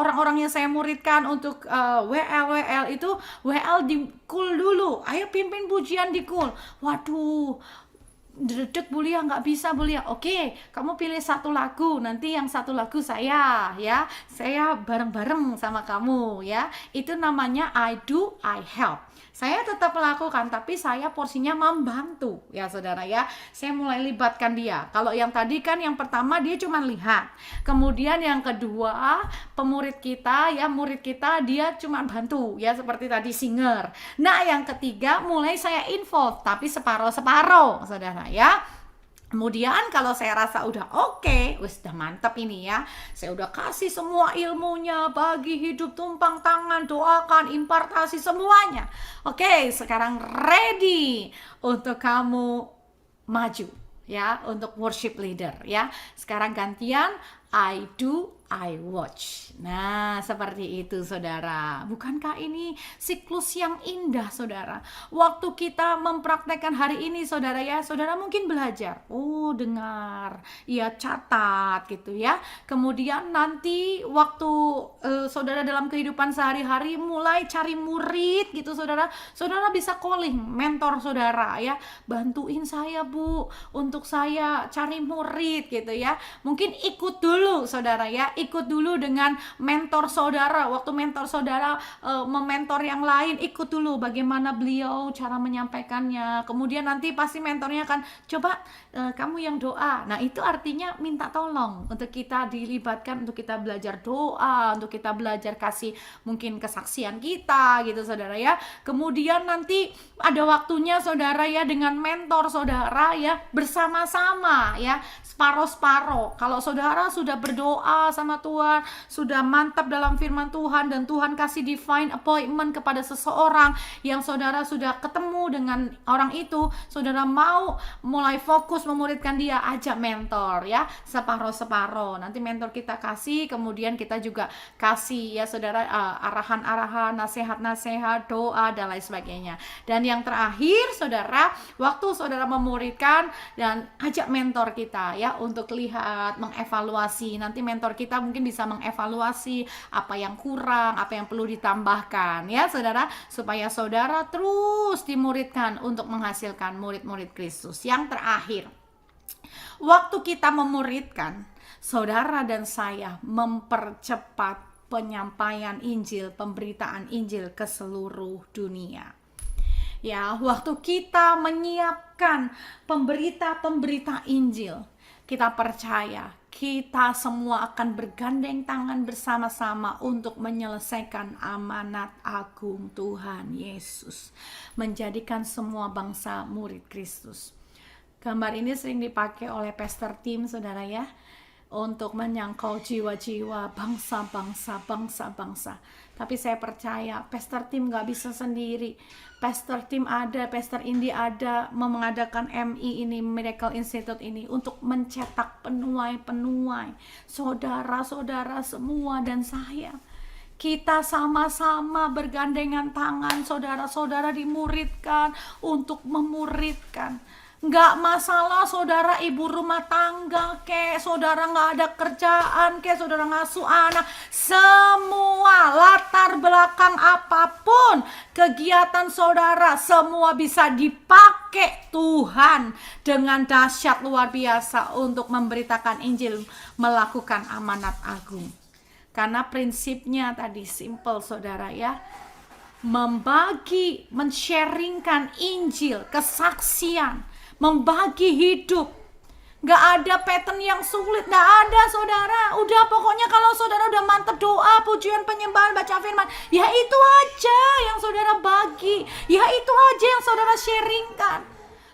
Speaker 1: orang-orang yang saya muridkan untuk WL itu, WL di cool dulu, ayo pimpin pujian di cool. Waduh, dedek Bulia nggak bisa Bulia. Oke, kamu pilih satu lagu, nanti yang satu lagu saya ya, saya bareng-bareng sama kamu ya. Itu namanya I do, I help. Saya tetap melakukan, tapi saya porsinya membantu ya saudara ya. Saya mulai libatkan dia. Kalau yang tadi kan yang pertama dia cuma lihat, kemudian yang kedua pemurid kita ya, murid kita dia cuma bantu ya, seperti tadi singer. Nah yang ketiga mulai saya involve, tapi separoh-separoh saudara ya. Kemudian kalau saya rasa udah oke, sudah mantap ini ya, saya udah kasih semua ilmunya, bagi hidup, tumpang tangan, doakan, impartasi semuanya. Oke, sekarang ready untuk kamu maju ya, untuk worship leader ya. Sekarang gantian I do, I watch. Nah, seperti itu saudara. Bukankah ini siklus yang indah saudara? Waktu kita mempraktekkan hari ini saudara ya, saudara mungkin belajar. Oh, dengar, ya catat gitu ya. Kemudian nanti waktu saudara dalam kehidupan sehari-hari mulai cari murid gitu saudara. Saudara bisa calling mentor saudara ya. Bantuin saya Bu, untuk saya cari murid gitu ya. Mungkin ikut dulu saudara ya, ikut dulu dengan mentor saudara. Waktu mentor saudara mementor yang lain, ikut dulu bagaimana beliau cara menyampaikannya. Kemudian nanti pasti mentornya akan coba kamu yang doa. Nah itu artinya minta tolong untuk kita dilibatkan, untuk kita belajar doa, untuk kita belajar kasih mungkin kesaksian kita gitu saudara ya. Kemudian nanti ada waktunya saudara ya dengan mentor saudara ya, bersama-sama ya, separoh-separoh. Kalau saudara sudah berdoa sama Tuhan, sudah mantap dalam firman Tuhan, dan Tuhan kasih divine appointment kepada seseorang yang saudara sudah ketemu dengan orang itu, saudara mau mulai fokus memuridkan dia, ajak mentor ya, separoh-separoh. Nanti mentor kita kasih, kemudian kita juga kasih ya saudara arahan-arahan, nasihat-nasihat, doa dan lain sebagainya. Dan yang terakhir saudara, waktu saudara memuridkan dan ajak mentor kita ya untuk lihat, mengevaluasi. Nanti mentor kita mungkin bisa mengevaluasi apa yang kurang, apa yang perlu ditambahkan ya saudara, supaya saudara terus dimuridkan untuk menghasilkan murid-murid Kristus. Yang terakhir, waktu kita memuridkan, saudara dan saya mempercepat penyampaian Injil, pemberitaan Injil ke seluruh dunia. Ya, waktu kita menyiapkan pemberita-pemberita Injil, kita percaya kita semua akan bergandeng tangan bersama-sama untuk menyelesaikan amanat agung Tuhan Yesus, menjadikan semua bangsa murid Kristus. Gambar ini sering dipakai oleh pastor Tim saudara ya, untuk menyangkau jiwa-jiwa bangsa-bangsa. Tapi saya percaya pastor Tim gak bisa sendiri. Pastor Tim ada, pastor Indi ada, mengadakan MI ini, Miracle Institute ini, untuk mencetak penuai-penuai, saudara-saudara semua dan saya. Kita sama-sama bergandengan tangan, saudara-saudara dimuridkan untuk memuridkan. Nggak masalah saudara ibu rumah tangga kek, saudara nggak ada kerjaan kek, saudara ngasuh anak, semua latar belakang apapun kegiatan saudara, semua bisa dipakai Tuhan dengan dahsyat luar biasa untuk memberitakan Injil, melakukan amanat agung. Karena prinsipnya tadi simple saudara ya, membagi, men-sharingkan Injil, kesaksian, membagi hidup. Gak ada pattern yang sulit, gak ada saudara. Udah pokoknya kalau saudara udah mantep doa, pujian, penyembahan, baca firman, ya itu aja yang saudara bagi, ya itu aja yang saudara sharingkan.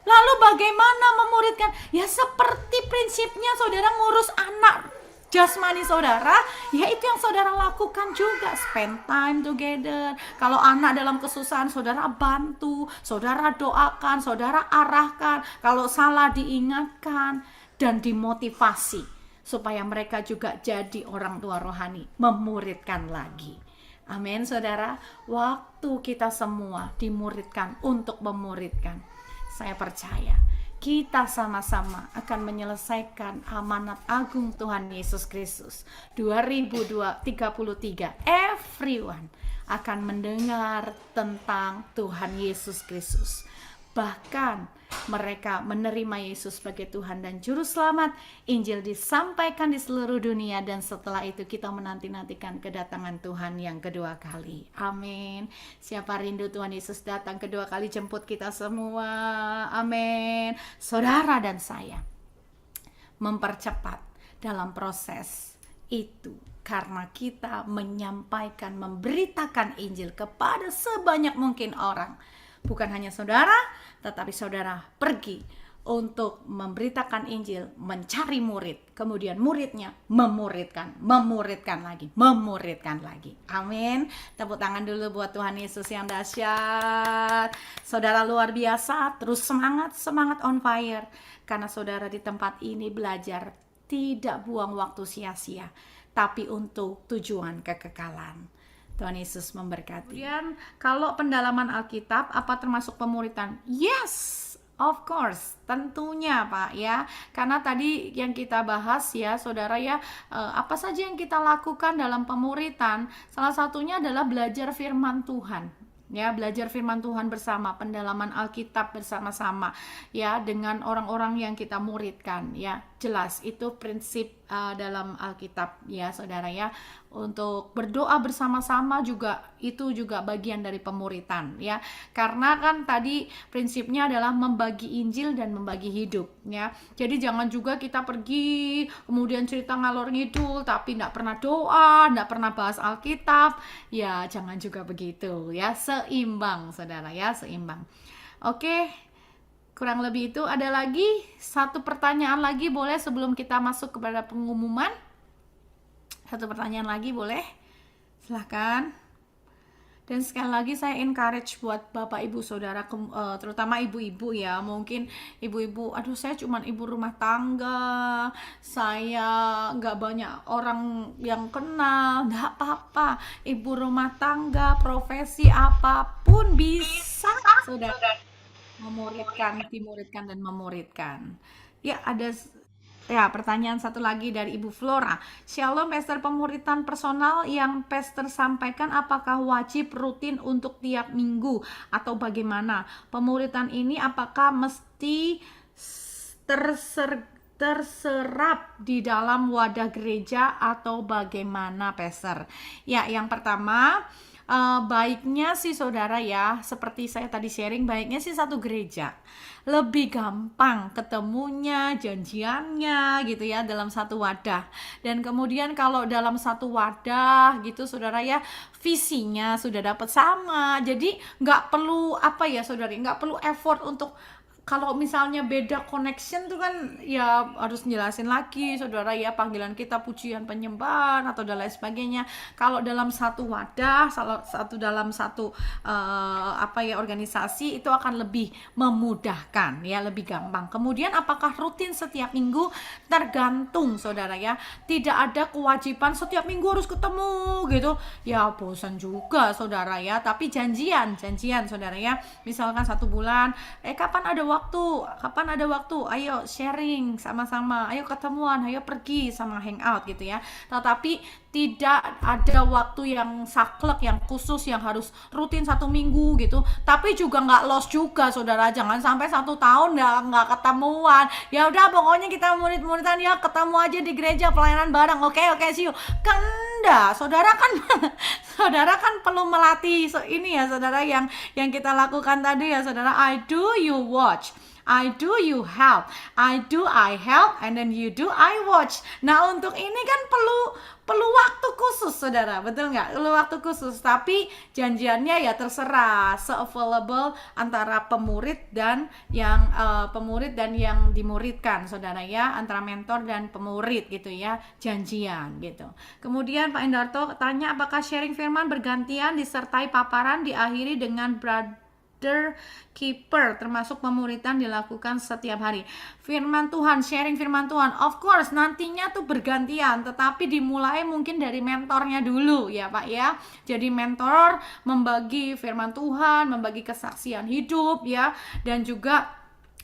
Speaker 1: Lalu bagaimana memuridkan? Ya seperti prinsipnya saudara ngurus anak jasmani saudara, ya itu yang saudara lakukan juga. Spend time together. Kalau anak dalam kesusahan, saudara bantu, saudara doakan, saudara arahkan. Kalau salah diingatkan dan dimotivasi supaya mereka juga jadi orang tua rohani, memuridkan lagi. Amin saudara. Waktu kita semua dimuridkan untuk memuridkan. Saya percaya kita sama-sama akan menyelesaikan amanat agung Tuhan Yesus Kristus. 2033 everyone akan mendengar tentang Tuhan Yesus Kristus. Bahkan mereka menerima Yesus sebagai Tuhan dan Juru Selamat. Injil disampaikan di seluruh dunia, dan setelah itu kita menanti-nantikan kedatangan Tuhan yang kedua kali. Amin. Siapa rindu Tuhan Yesus datang kedua kali jemput kita semua. Amin. Saudara dan saya mempercepat dalam proses itu karena kita menyampaikan, memberitakan Injil kepada sebanyak mungkin orang. Bukan hanya saudara, tetapi saudara pergi untuk memberitakan Injil, mencari murid, kemudian muridnya memuridkan lagi, memuridkan lagi. Amin. Tepuk tangan dulu buat Tuhan Yesus yang dahsyat. Saudara luar biasa, terus semangat on fire, karena saudara di tempat ini belajar tidak buang waktu sia-sia, tapi untuk tujuan kekekalan. Tuhan Yesus memberkati. Kemudian kalau pendalaman Alkitab apa termasuk pemuritan? Yes, of course, tentunya Pak ya. Karena tadi yang kita bahas ya saudara ya, apa saja yang kita lakukan dalam pemuritan, salah satunya adalah belajar firman Tuhan. Ya, belajar firman Tuhan bersama, pendalaman Alkitab bersama-sama ya, dengan orang-orang yang kita muridkan ya. Jelas itu prinsip dalam Alkitab ya saudara ya. Untuk berdoa bersama-sama juga, itu juga bagian dari pemuritan ya. Karena kan tadi prinsipnya adalah membagi Injil dan membagi hidup ya. Jadi jangan juga kita pergi kemudian cerita ngalor ngidul tapi tidak pernah doa, tidak pernah bahas Alkitab. Ya jangan juga begitu ya. Seimbang saudara ya, seimbang. Oke, kurang lebih itu. Ada lagi satu pertanyaan lagi boleh sebelum kita masuk kepada pengumuman? Satu pertanyaan lagi boleh? Silahkan. Dan sekali lagi saya encourage buat Bapak Ibu Saudara, terutama ibu-ibu ya. Mungkin ibu-ibu, aduh saya cuma ibu rumah tangga, saya nggak banyak orang yang kenal. Nggak apa-apa, ibu rumah tangga, profesi apapun bisa saudara memuridkan, dimuridkan dan memuridkan. Ya ada. Ya, pertanyaan satu lagi dari Ibu Flora. Shalom, Pastor, pemuritan personal yang Pastor sampaikan apakah wajib rutin untuk tiap minggu atau bagaimana? Pemuritan ini apakah mesti terserap di dalam wadah gereja atau bagaimana, Pastor? Ya, yang pertama, baiknya sih saudara ya, seperti saya tadi sharing, baiknya sih satu gereja. Lebih gampang ketemunya, janjiannya gitu ya, dalam satu wadah. Dan kemudian kalau dalam satu wadah gitu saudara ya, visinya sudah dapat sama. Jadi nggak perlu apa ya saudara, nggak perlu effort untuk, kalau misalnya beda connection tuh kan ya harus jelasin lagi saudara ya, panggilan kita pujian penyembahan atau dan lain sebagainya. Kalau dalam satu wadah, dalam satu organisasi, itu akan lebih memudahkan ya, lebih gampang. Kemudian apakah rutin setiap minggu? Tergantung saudara ya. Tidak ada kewajiban setiap minggu harus ketemu gitu. Ya bosan juga saudara ya. Tapi janjian saudara ya. Misalkan 1 bulan, kapan ada waktu, ayo sharing sama-sama, ayo ketemuan, ayo pergi sama hangout gitu ya. Tetapi tidak ada waktu yang saklek, yang khusus, yang harus rutin 1 minggu gitu. Tapi juga nggak lost juga saudara, jangan sampai 1 tahun nggak ketemuan. Ya udah pokoknya kita murid-muridan ya, ketemu aja di gereja, pelayanan bareng, oke see you. Kan enggak, saudara kan perlu melatih ini ya saudara, yang kita lakukan tadi ya saudara, I do you watch. I do, you help. I do, I help. And then you do, I watch. Nah, untuk ini kan perlu waktu khusus, saudara, betul nggak? Perlu waktu khusus, tapi janjiannya ya terserah, se-available antara pemurid dan yang dimuridkan, saudara ya, antara mentor dan pemurid gitu ya, janjian gitu. Kemudian Pak Endarto tanya, apakah sharing firman bergantian disertai paparan diakhiri dengan keeper, termasuk pemuridan dilakukan setiap hari. Firman Tuhan, sharing firman Tuhan, of course nantinya tuh bergantian, tetapi dimulai mungkin dari mentornya dulu ya Pak ya. Jadi mentor membagi firman Tuhan, membagi kesaksian hidup ya, dan juga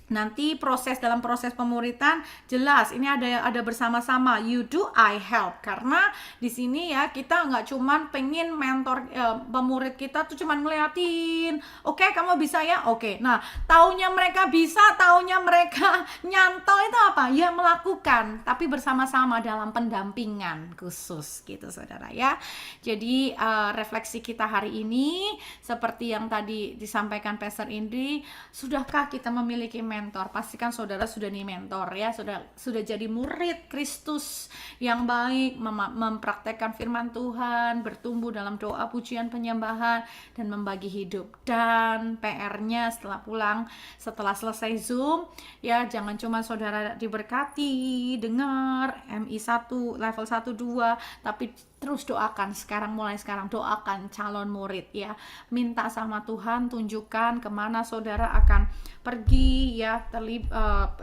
Speaker 1: nanti dalam proses pemuritan jelas ini ada bersama-sama, you do, I help. Karena di sini ya kita nggak cuman pengen mentor pemurid kita tuh cuman ngeliatin, oke, kamu bisa ya, oke. Nah, taunya mereka bisa, taunya mereka nyantol itu apa? Ya melakukan, tapi bersama-sama dalam pendampingan khusus gitu, saudara ya. Jadi refleksi kita hari ini seperti yang tadi disampaikan Pastor Indri, sudahkah kita memiliki mentor? Pastikan saudara sudah nih mentor ya, sudah jadi murid Kristus yang baik, mempraktekkan firman Tuhan, bertumbuh dalam doa, pujian, penyembahan, dan membagi hidup. Dan PR-nya setelah selesai Zoom ya, jangan cuma saudara diberkati, dengar MI1 level 1 2, tapi terus doakan mulai sekarang doakan calon murid ya, minta sama Tuhan tunjukkan kemana saudara akan pergi ya,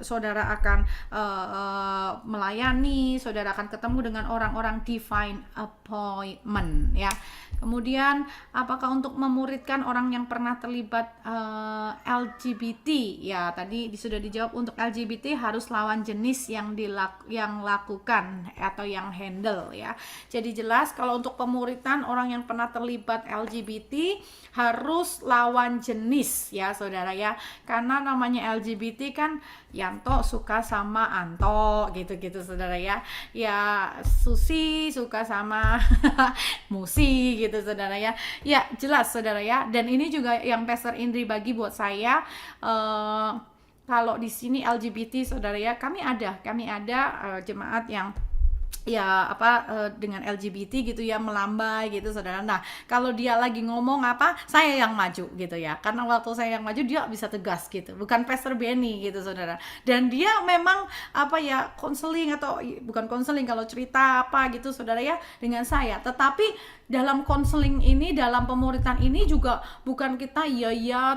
Speaker 1: saudara akan melayani, saudara akan ketemu dengan orang-orang divine appointment ya. Kemudian apakah untuk memuridkan orang yang pernah terlibat LGBT ya, tadi sudah dijawab. Untuk LGBT harus lawan jenis yang lakukan atau yang handle ya. Jadi jelas kalau untuk pemuridan orang yang pernah terlibat LGBT harus lawan jenis ya saudara ya, karena namanya LGBT kan Yanto suka sama Anto gitu-gitu saudara ya, Susi suka sama Musi gitu saudara ya, jelas saudara ya. Dan ini juga yang Pastor Indri bagi buat saya, kalau di sini LGBT saudara ya, kami ada jemaat yang dengan LGBT gitu ya, melambai gitu saudara. Nah, kalau dia lagi ngomong saya yang maju gitu ya, karena waktu saya yang maju dia bisa tegas gitu, bukan Pastor Benny gitu saudara. Dan dia memang konseling atau bukan konseling kalau cerita gitu saudara ya dengan saya, tetapi dalam konseling ini, dalam pemuritan ini juga bukan kita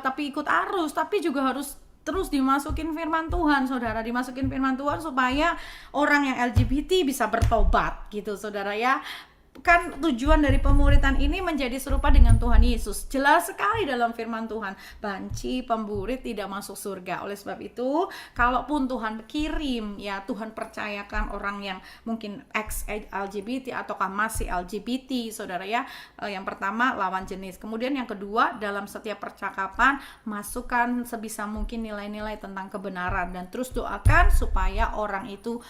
Speaker 1: tapi ikut arus, tapi juga harus terus dimasukin firman Tuhan, saudara, dimasukin firman Tuhan supaya orang yang LGBT bisa bertobat gitu saudara ya. Kan tujuan dari pemuritan ini menjadi serupa dengan Tuhan Yesus. Jelas sekali dalam firman Tuhan, banci pemburit tidak masuk surga. Oleh sebab itu, kalaupun Tuhan kirim ya, Tuhan percayakan orang yang mungkin ex-LGBT ataukah masih LGBT saudara ya, yang pertama lawan jenis. Kemudian yang kedua, dalam setiap percakapan masukkan sebisa mungkin nilai-nilai tentang kebenaran, dan terus doakan supaya orang itu